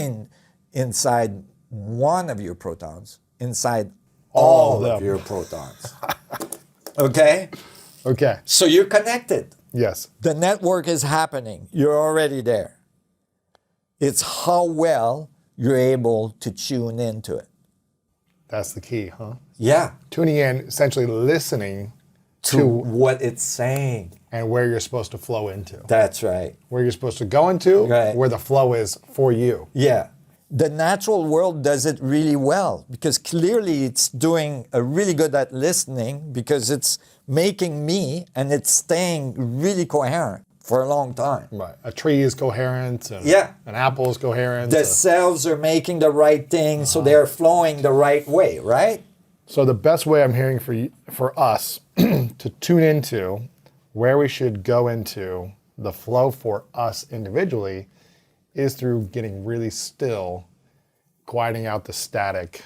inside one of your protons, inside all of your protons. Okay? Okay. So you're connected. Yes. The network is happening. You're already there. It's how well you're able to tune into it. That's the key, huh? Yeah. Tuning in, essentially listening to what it's saying. And where you're supposed to flow into. That's right. Where you're supposed to go into, right. Where the flow is for you. Yeah. The natural world does it really well because clearly it's doing a really good at listening because it's making me and it's staying really coherent for a long time. Right. A tree is coherent. And an apple is coherent. The cells are making the right thing, so they're flowing the right way, right? So the best way I'm hearing for us to tune into where we should go into the flow for us individually is through getting really still, quieting out the static,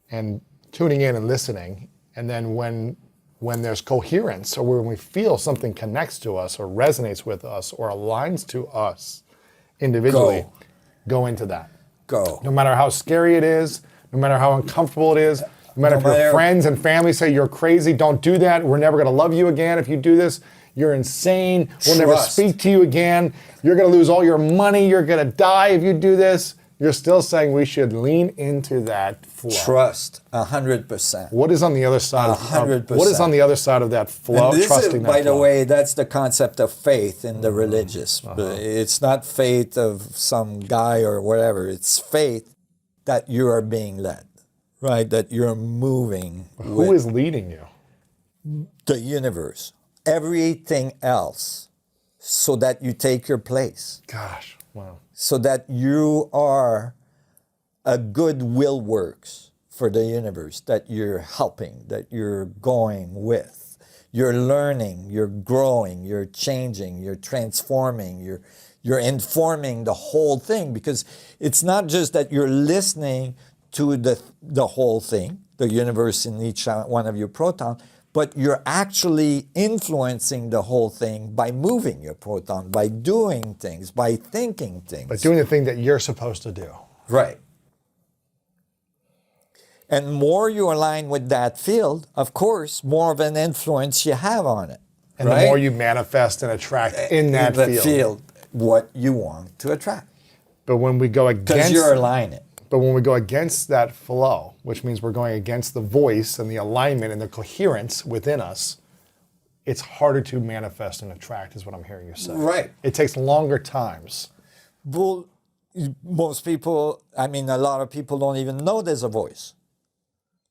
and tuning in and listening. And then when there's coherence, or when we feel something connects to us or resonates with us or aligns to us individually, go into that. Go. No matter how scary it is, no matter how uncomfortable it is, no matter if your friends and family say you're crazy, don't do that, we're never going to love you again if you do this, you're insane, we'll never speak to you again, you're going to lose all your money, you're going to die if you do this, you're still saying we should lean into that flow. Trust, 100%. What is on the other side? 100%. What is on the other side of that flow? And Trusting that by the flow. way, that's the concept of faith in the religious. It's not faith of some guy or whatever. It's faith that you are being led, right? That you're moving. Who is leading you? The universe. Everything else, so that you take your place. Gosh, wow. So that you are a goodwill works for the universe, that you're helping, that you're going with. You're learning, you're growing, you're changing, you're transforming, you're informing the whole thing, because it's not just that you're listening to the whole thing, the universe in each one of your proton, but you're actually influencing the whole thing by moving your proton, by doing things, by thinking things. But doing the thing that you're supposed to do. Right. And more you align with that field, of course, more of an influence you have on it. And right? the more you manifest and attract in that field, what you want to attract. But when we go against, because you're aligning. But when we go against that flow, which means we're going against the voice and the alignment and the coherence within us, it's harder to manifest and attract, is what I'm hearing you say. Right. It takes longer times. Well, most people, I mean, a lot of people don't even know there's a voice.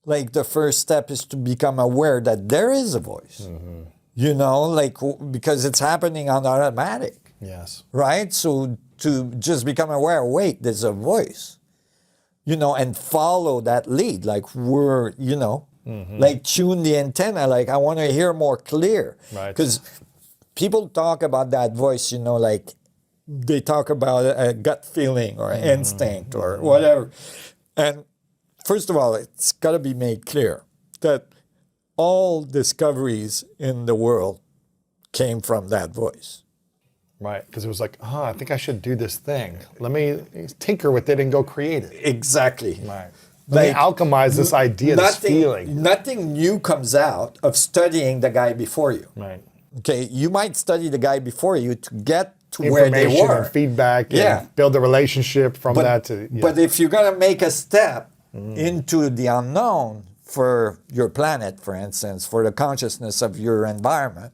Like, the first step is to become aware that there is a voice. Mm-hmm. You know, like, because it's happening on automatic. Yes. Right? So to just become aware, wait, there's a voice. You know, and follow that lead. Like, like tune the antenna. Like, I want to hear more clear. Right. Because people talk about that voice, like they talk about a gut feeling or instinct or whatever. And first of all, it's got to be made clear that all discoveries in the world came from that voice. Right, because it was like, I think I should do this thing. Let me tinker with it and go create it. Exactly. Right. Let me alchemize this idea, this feeling. Nothing new comes out of studying the guy before you. Right. Okay, you might study the guy before you to get to where they were. And feedback, and build a relationship from that to... Yeah. But if you're going to make a step into the unknown for your planet, for instance, for the consciousness of your environment,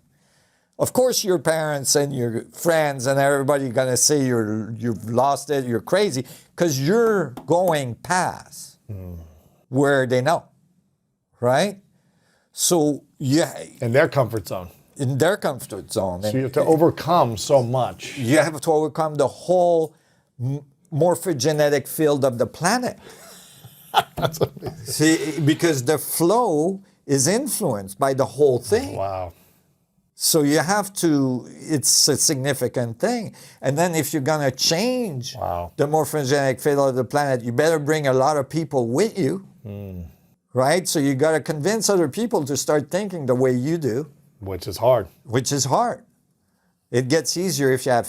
of course, your parents and your friends and everybody going to say you've lost it, you're crazy, because you're going past where they know, right? So, in their comfort zone. In their comfort zone. So you have to overcome so much. You have to overcome the whole morphogenetic field of the planet. That's amazing. See, because the flow is influenced by the whole thing. Wow. So you have to, it's a significant thing. And then if you're going to change the morphogenetic field of the planet, you better bring a lot of people with you, right? So you got to convince other people to start thinking the way you do. Which is hard. Which is hard. It gets easier if you have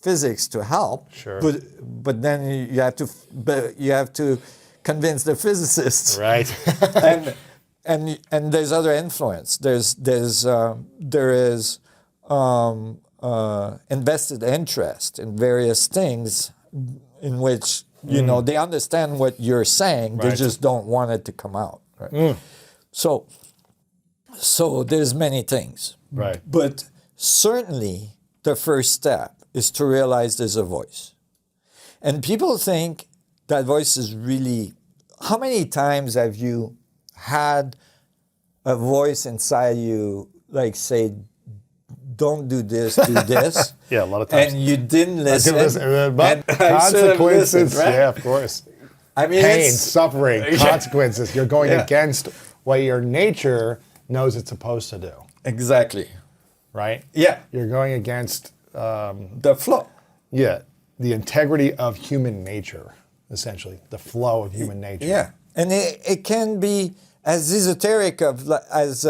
physics to help. Sure. But then you have to convince the physicists. Right. And there's other influence. There is invested interest in various things in which they understand what you're saying. Right. They just don't want it to come out. Right. So there's many things. Right. But certainly the first step is to realize there's a voice. And people think that voice is really... How many times have you had a voice inside you, like, say, don't do this, do this? Yeah, a lot of times. And you didn't listen. But consequences, listened, right? Yeah, of course. I mean, pain, suffering, consequences. You're going against what your nature knows it's supposed to do. Exactly. Right? Yeah. You're going against... the flow. Yeah, the integrity of human nature, essentially. The flow of human nature. Yeah, and it can be as esoteric as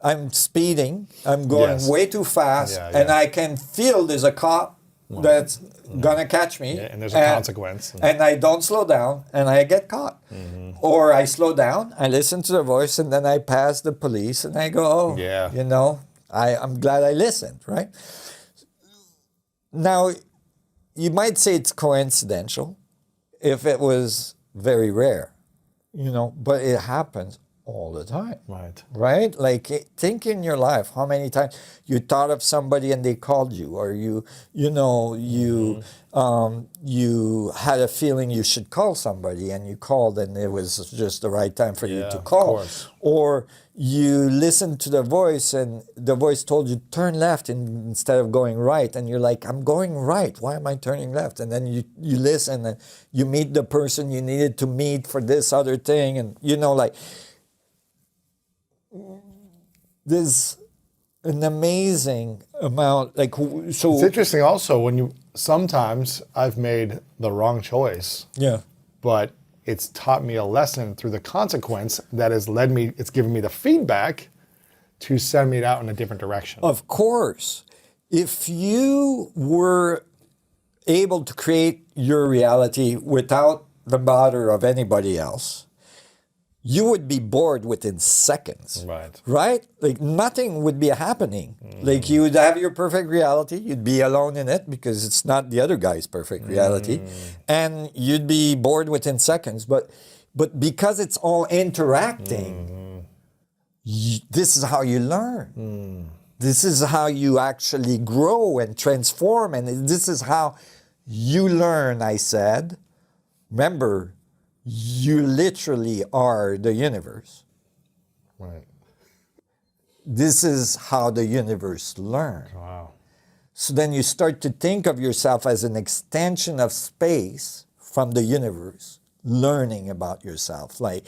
I'm speeding, I'm going way too fast, and I can feel there's a cop that's gonna catch me, and there's a consequence, and I don't slow down, and I get caught, or I slow down, I listen to the voice, and then I pass the police, and I go, I'm glad I listened, right? Now, you might say it's coincidental if it was very rare, but it happens All the time. Right. Right? Like, think in your life how many times you thought of somebody and they called you, or you had a feeling you should call somebody and you called and it was just the right time for you to Of call. course. Or you listened to the voice and the voice told you turn left instead of going right, and you're like, I'm going right, why am I turning left? And then you listen and you meet the person you needed to meet for this other thing, and like, there's an amazing amount, like, so It's interesting also when sometimes I've made the wrong choice, yeah, but it's taught me a lesson through the consequence that has led me, it's given me the feedback to send me out in a different direction. of course. If you were able to create your reality without the bother of anybody else, you would be bored within seconds. Right? Like, nothing would be happening. Like, you would have your perfect reality, you'd be alone in it because it's not the other guy's perfect reality, and you'd be bored within seconds. But because it's all interacting, this is how you learn. This is how you actually grow and transform, and this is how you learn, I said. Remember, you literally are the universe. Right. This is how the universe learns. Wow. So then you start to think of yourself as an extension of space from the universe, learning about yourself. Like,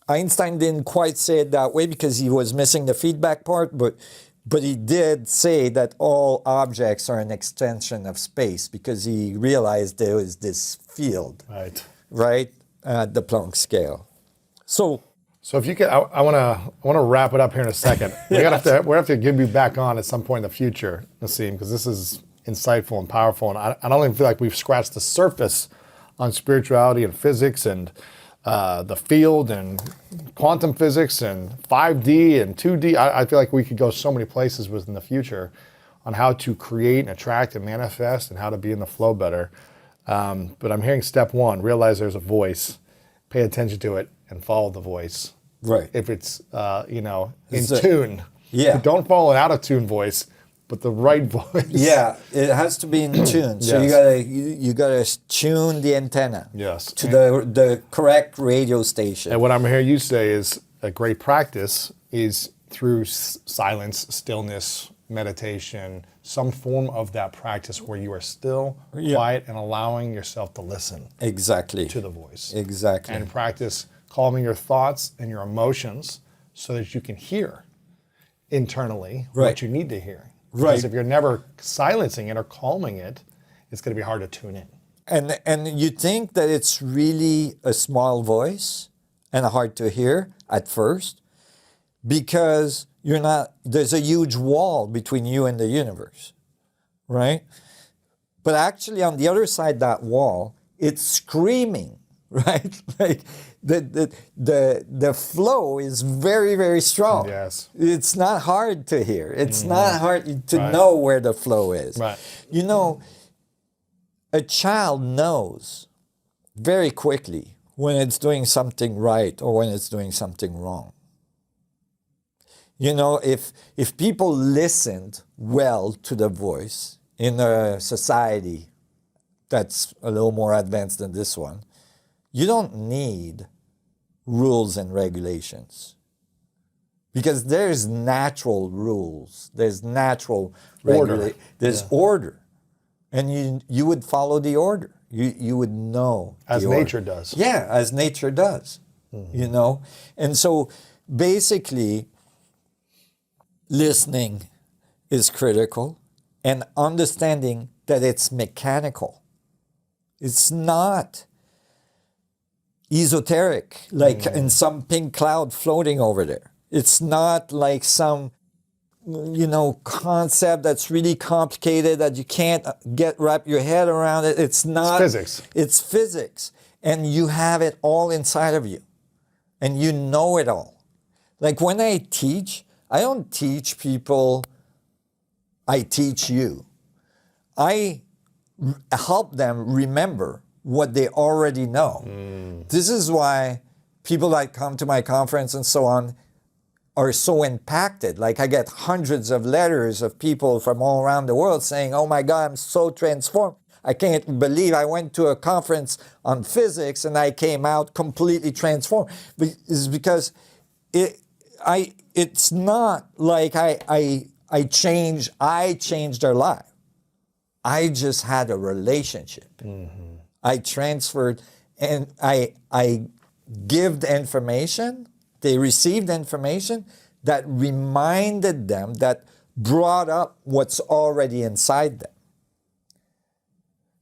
Einstein didn't quite say it that way because he was missing the feedback part, but he did say that all objects are an extension of space because he realized there was this field. Right, at the Planck scale. So if you could, I want to wrap it up here in a second. We have to give you back on at some point in the future, Nassim, because this is insightful and powerful, and I don't even feel like we've scratched the surface on spirituality and physics and the field and quantum physics and 5D and 2D. I feel like we could go so many places within the future on how to create and attract and manifest and how to be in the flow better. But I'm hearing step one, realize there's a voice, pay attention to it, and follow the voice. Right. If it's, in tune. Yeah. Don't follow an out-of-tune voice, but the right voice. Yeah, it has to be in tune. So Yes. you gotta tune the antenna. Yes. To the correct radio station. And what I'm hearing you say is a great practice is through silence, stillness, meditation, some form of that practice where you are still quiet and allowing yourself to listen. Exactly. To the voice. Exactly. And practice calming your thoughts and your emotions so that you can hear internally what you need to hear. Because if you're never silencing it or calming it, it's going to be hard to tune in. And you think that it's really a small voice and hard to hear at first because there's a huge wall between you and the universe, right? But actually on the other side of that wall, it's screaming, right? Like the flow is very, very strong. Yes. It's not hard to hear. It's not hard to know where the flow is. Right. A child knows very quickly when it's doing something right or when it's doing something wrong. If people listened well to the voice in a society that's a little more advanced than this one, you don't need rules and regulations. Because there's natural rules, there's natural order. There's order. And you would follow the order. You would know. As nature does. Yeah, as nature does. And so basically, listening is critical and understanding that it's mechanical. It's not esoteric, like in some pink cloud floating over there. It's not like some, concept that's really complicated that you can't wrap your head around it. It's not. It's physics. It's physics. And you have it all inside of you. And you know it all. Like when I teach, I don't teach people, I teach you. I help them remember what they already know. This is why people that come to my conference and so on are so impacted. Like I get hundreds of letters of people from all around the world saying, oh my God, I'm so transformed. I can't believe I went to a conference on physics and I came out completely transformed. It's because it's not like I changed their life. I just had a relationship. Mm-hmm. I transferred and I give the information. They received information that reminded them, that brought up what's already inside them.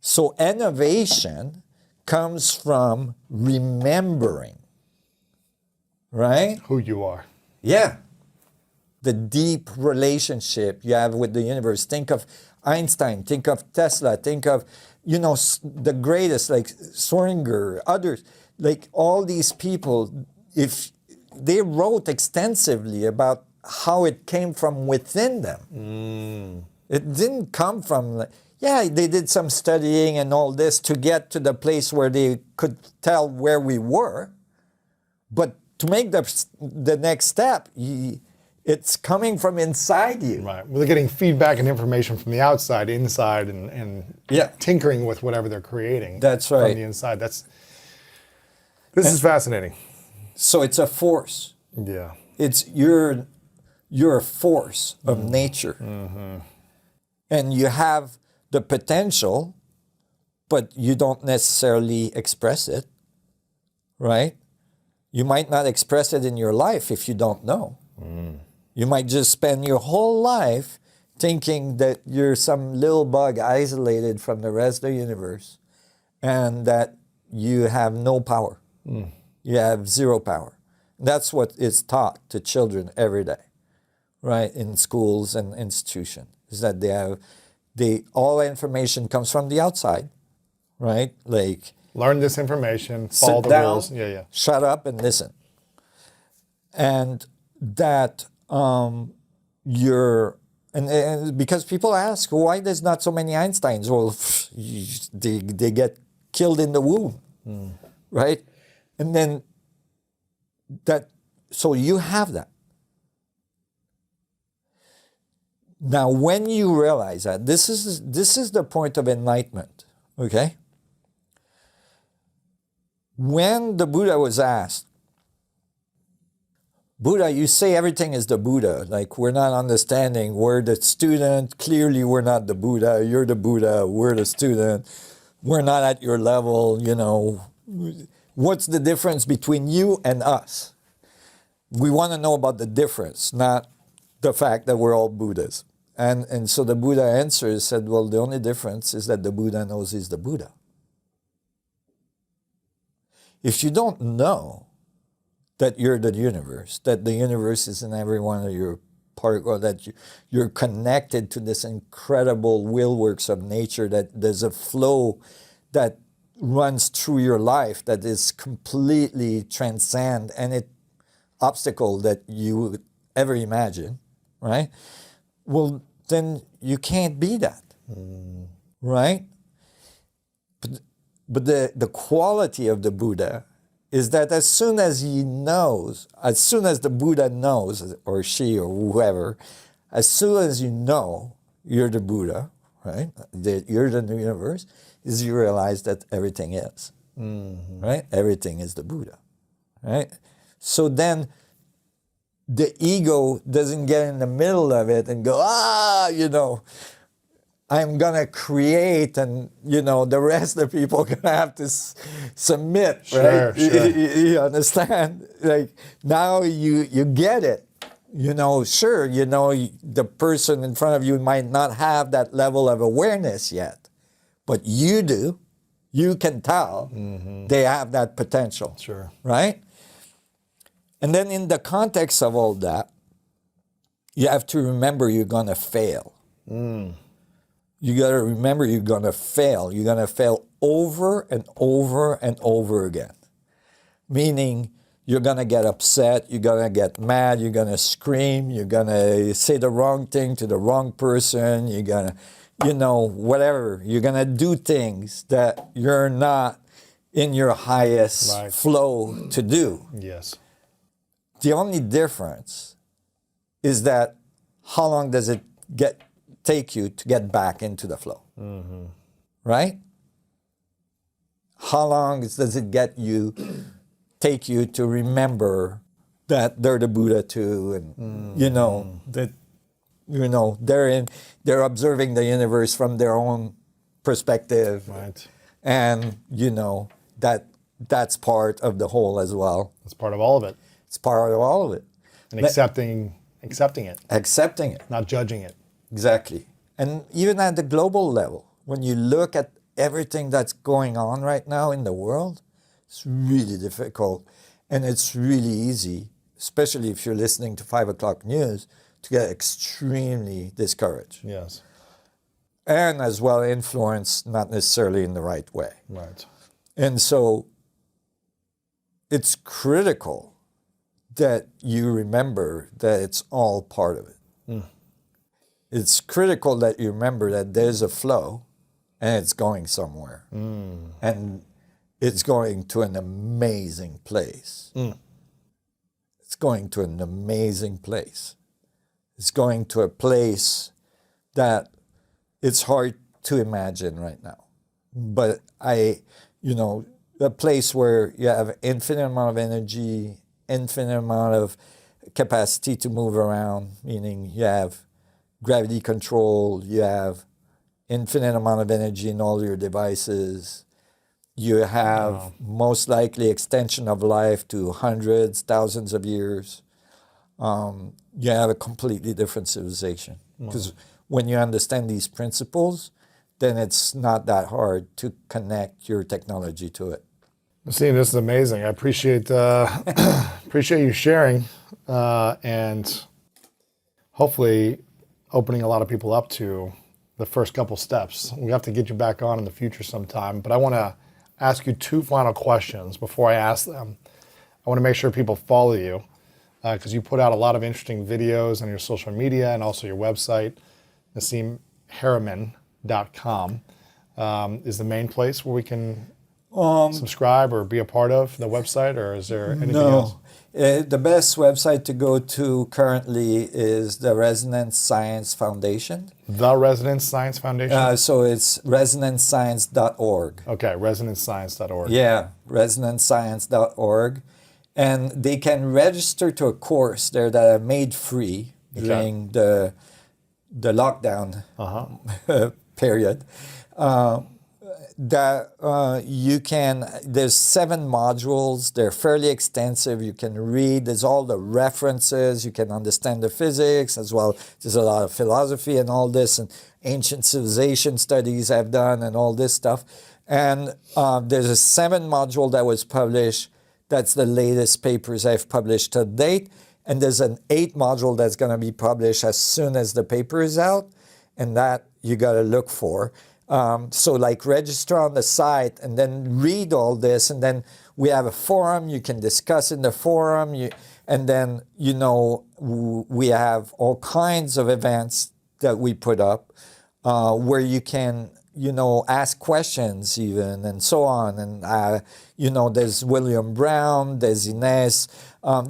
So innovation comes from remembering, right? Who you are. Yeah. The deep relationship you have with the universe. Think of Einstein, think of Tesla, think of, the greatest, like Schrödinger, others, like all these people, if they wrote extensively about how it came from within them. Mm. It didn't come from, they did some studying and all this to get to the place where they could tell where we were. But to make the next step, it's coming from inside you. Right. Well, they're getting feedback and information from the outside, inside, and tinkering with whatever they're creating. That's right. From the inside. This is fascinating. So it's a force. Yeah. It's you're a force of nature. Mm-hmm. And you have the potential, but you don't necessarily express it, right? You might not express it in your life if you don't know. Mm. You might just spend your whole life thinking that you're some little bug isolated from the rest of the universe and that you have no power. Mm. You have zero power. That's what is taught to children every day, right? In schools and institutions, is that all information comes from the outside, right? Like learn this information, follow the rules. Yeah. Shut up and listen. And that and because people ask, why there's not so many Einsteins? Well, they get killed in the womb, right? And then so you have that. Now, when you realize that, this is the point of enlightenment, okay? When the Buddha was asked, Buddha, you say everything is the Buddha, like we're not understanding, we're the student, clearly we're not the Buddha, you're the Buddha, we're the student, we're not at your level, what's the difference between you and us? We want to know about the difference, not the fact that we're all Buddhas. And so the Buddha answered, said, well, the only difference is that the Buddha knows he's the Buddha. If you don't know that you're the universe, that the universe is in every one of your part, or that you're connected to this incredible will works of nature, that there's a flow that runs through your life that is completely transcend any obstacle that you would ever imagine, right? Well, then you can't be that, right? But the quality of the Buddha is that as soon as the Buddha knows, or she or whoever, as soon as you know you're the Buddha, right? That you're the universe, is you realize that everything is, right? Everything is the Buddha, right? So then the ego doesn't get in the middle of it and go, I'm going to create, and, the rest of the people are going to have to submit, right? Sure. You understand? Like, now you get it. The person in front of you might not have that level of awareness yet, but you do. You can tell they have that potential. Sure. Right? And then in the context of all that, you have to remember you're going to fail. You got to remember you're going to fail. You're going to fail over and over and over again. Meaning you're going to get upset, you're going to get mad, you're going to scream, you're going to say the wrong thing to the wrong person, you're going to, whatever. You're going to do things that you're not in your highest Right. flow to do. Yes. The only difference is that how long does it take you to get back into the flow? Right? How long does it take you to remember that they're the Buddha too, and they're observing the universe from their own perspective, Right. and that's part of the whole as well. That's part of all of it. It's part of all of it. And accepting it, Accepting it. not judging it. Exactly. And even at the global level, when you look at everything that's going on right now in the world, it's really difficult. And it's really easy, especially if you're listening to 5 o'clock news, to get extremely discouraged. Yes. And as well influenced, not necessarily in the right way. Right. And so it's critical that you remember that it's all part of it. It's critical that you remember that there's a flow and it's going somewhere. And it's going to an amazing place. It's going to an amazing place. It's going to a place that it's hard to imagine right now. But a place where you have infinite amount of energy, infinite amount of capacity to move around, meaning you have gravity control, you have infinite amount of energy in all your devices, you have most likely extension of life to hundreds, thousands of years. You have a completely different civilization. Because when you understand these principles, then it's not that hard to connect your technology to it. Nassim, this is amazing. I appreciate appreciate you sharing and hopefully opening a lot of people up to the first couple steps. We have to get you back on in the future sometime, but I want to ask you 2 final questions before I ask them. I want to make sure people follow you because you put out a lot of interesting videos on your social media and also your website, NassimHaramein.com is the main place where we can subscribe or be a part of the website, or is there anything else? The best website to go to currently is the Resonance Science Foundation. The Resonance Science Foundation? So it's resonancescience.org. Okay, resonancescience.org. Yeah, resonancescience.org. And they can register to a course there that I made free during the lockdown period. There's 7 modules. They're fairly extensive. You can read. There's all the references. You can understand the physics as well. There's a lot of philosophy and all this, and ancient civilization studies I've done and all this stuff. And there's a 7 module that was published. That's the latest papers I've published to date. And there's an 8 module that's going to be published as soon as the paper is out. And that you got to look for. So like register on the site and then read all this, and then we have a forum. You can discuss in the forum, and then we have all kinds of events that we put up where you can ask questions even and so on. And there's William Brown, there's Ines,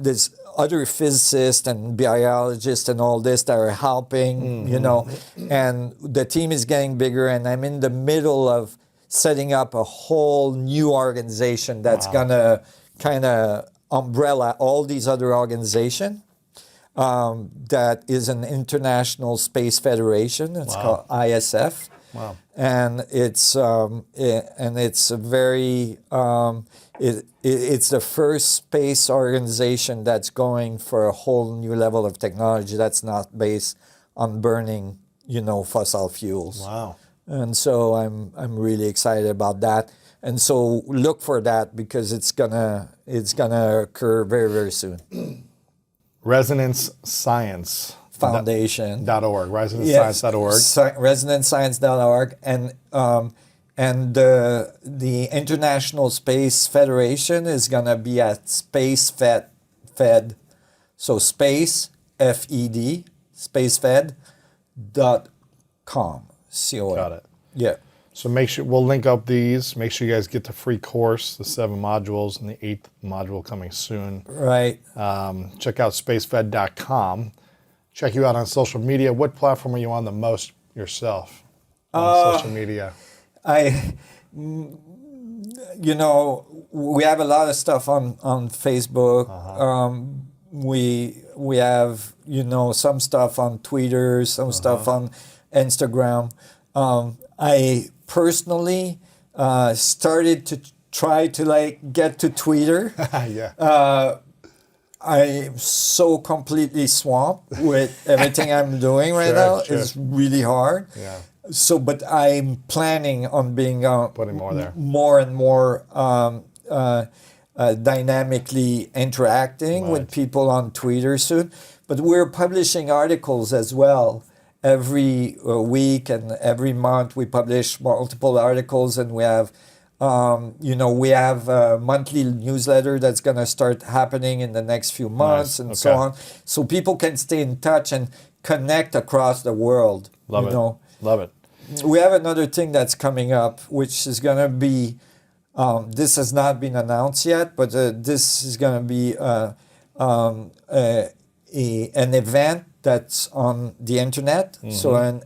there's other physicists and biologists and all this that are helping, and the team is getting bigger, and I'm in the middle of setting up a whole new organization that's gonna kind of umbrella all these other organizations. That is an International Space Federation. It's called ISF. Wow. And it's a very it's the first space organization that's going for a whole new level of technology that's not based on burning fossil fuels. Wow. And so I'm really excited about that. And so look for that because it's gonna occur very, very soon. Resonance Science Foundation. .org, resonancescience.org. Resonancescience.org, and the International Space Federation is gonna be at SpaceFed, so space FED spacefed.com. Got it. Yeah. So make sure we'll link up these. Make sure you guys get the free course, the 7 modules, and the 8th module coming soon. Right. Check out spacefed.com. Check you out on social media. What platform are you on the most yourself on social media? We have a lot of stuff on Facebook. We have, some stuff on Twitter, some stuff on Instagram. I personally started to try to get to Twitter. Yeah. I'm so completely swamped with everything I'm doing right now. Sure. It's really hard. Yeah. So, but I'm planning on being Putting more there. more and more dynamically interacting with people on Twitter soon. But we're publishing articles as well every week and every month. We publish multiple articles, and we have a monthly newsletter that's going to start happening in the next few months, and so on. So people can stay in touch and connect across the world. Love it. We have another thing that's coming up, which is going to be, this has not been announced yet, but this is going to be an event that's on the internet. So an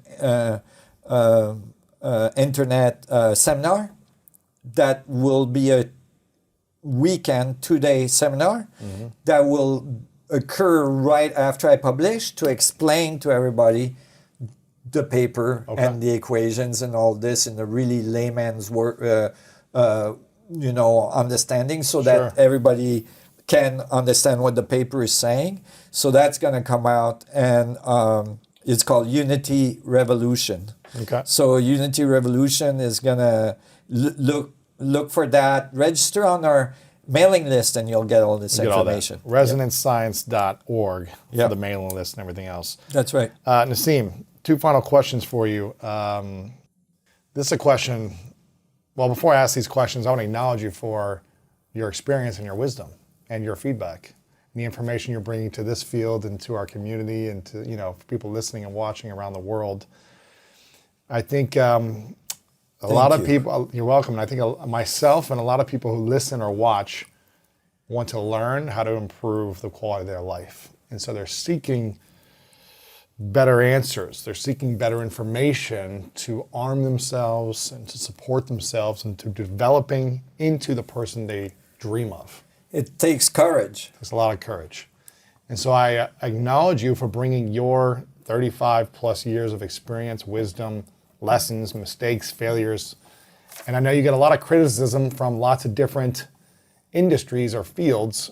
internet seminar that will be a weekend, 2-day seminar that will occur right after I publish to explain to everybody the paper and the equations and all this in a really layman's understanding, so that everybody can understand what the paper is saying. So that's going to come out, and it's called Unity Revolution. Okay. So Unity Revolution is going to look for that. Register on our mailing list, and you'll get all this information. ResonanceScience.org for the mailing list and everything else. That's right. Nassim, 2 final questions for you. This is a question. Well, before I ask these questions, I want to acknowledge you for your experience and your wisdom and your feedback and the information you're bringing to this field and to our community and to for people listening and watching around the world. I think a lot of people. You're welcome. And I think myself and a lot of people who listen or watch want to learn how to improve the quality of their life, and so they're seeking better answers. They're seeking better information to arm themselves and to support themselves and to developing into the person they dream of. It takes courage. It's a lot of courage. And so I acknowledge you for bringing your 35 plus years of experience, wisdom, lessons, mistakes, failures. And I know you get a lot of criticism from lots of different industries or fields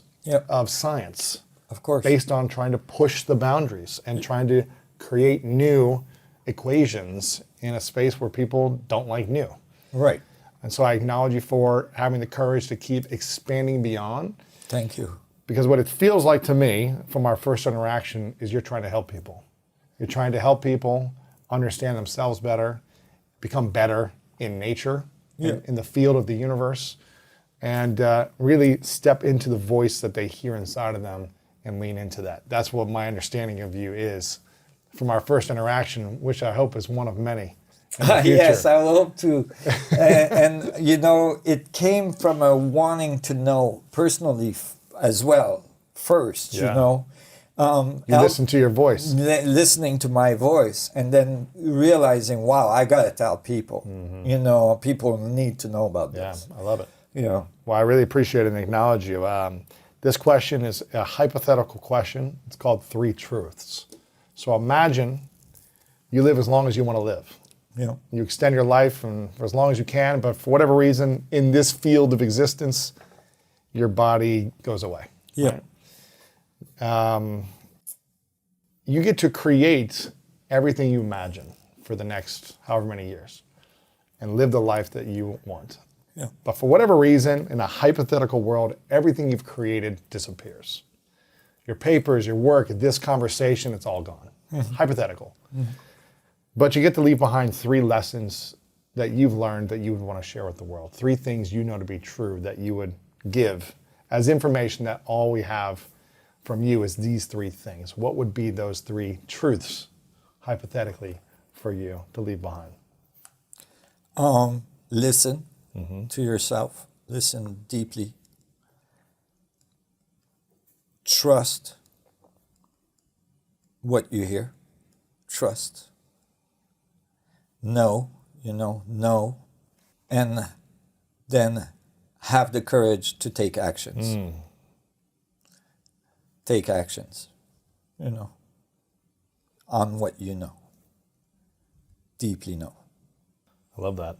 of science. Of course. Based on trying to push the boundaries and trying to create new equations in a space where people don't like new. Right. And so I acknowledge you for having the courage to keep expanding beyond. Thank you. Because what it feels like to me from our first interaction is you're trying to help people. You're trying to help people understand themselves better, become better in nature, in the field of the universe, and really step into the voice that they hear inside of them and lean into that. That's what my understanding of you is from our first interaction, which I hope is one of many in the future. Yes, I hope to. And it came from a wanting to know personally as well, first, You listen to your voice. Listening to my voice, and then realizing, wow, I got to tell people. People need to know about this. Yeah, I love it. Well, I really appreciate it and acknowledge you. This question is a hypothetical question. It's called 3 truths. So imagine you live as long as you want to live. You extend your life and for as long as you can, but for whatever reason, in this field of existence, your body goes away. Yeah. Right? You get to create everything you imagine for the next however many years and live the life that you want. Yeah. But for whatever reason, in a hypothetical world, everything you've created disappears. Your papers, your work, this conversation, it's all gone. Hypothetical. But you get to leave behind 3 lessons that you've learned that you would want to share with the world. 3 things you know to be true that you would give as information that all we have from you is these 3 things. What would be those 3 truths, hypothetically, for you to leave behind? Listen to yourself. Listen deeply. Trust what you hear. Trust. Know, know. And then have the courage to take actions. Take actions, on what you know. Deeply know. I love that.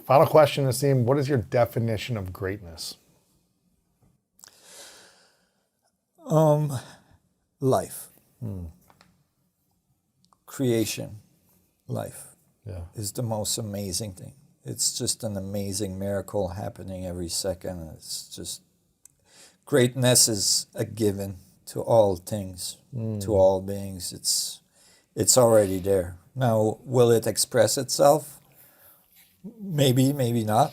Final question, Nassim. What is your definition of greatness? Life. Creation. Life is the most amazing thing. It's just an amazing miracle happening every second. It's just, greatness is a given to all things, to all beings. It's already there. Now, will it express itself? Maybe, maybe not,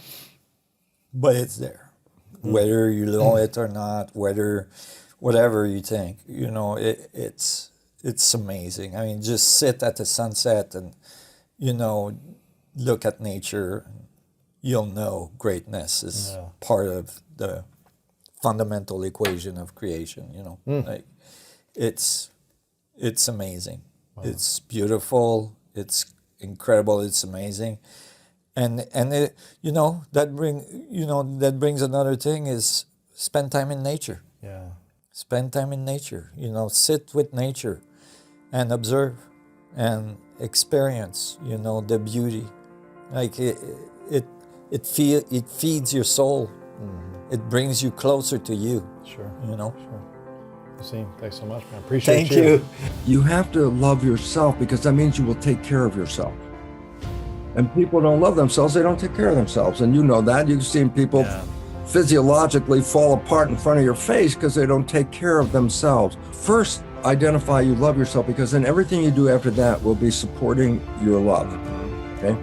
but it's there. Whether you know it or not, whatever you think, it's amazing. I mean, just sit at the sunset and, look at nature. You'll know greatness is part of the fundamental equation of creation. Like it's amazing. Wow. It's beautiful. It's incredible. It's amazing. And it, that brings another thing is spend time in nature. Yeah. Spend time in nature. Sit with nature and observe and experience, the beauty. Like it feeds your soul. It brings you closer to you. Sure. Sure. Nassim, thanks so much, man. Appreciate Thank you. You have to love yourself because that means you will take care of yourself. And people don't love themselves, they don't take care of themselves. And you know that. You've seen people physiologically fall apart in front of your face because they don't take care of themselves. First, identify you love yourself, because then everything you do after that will be supporting your love. Okay?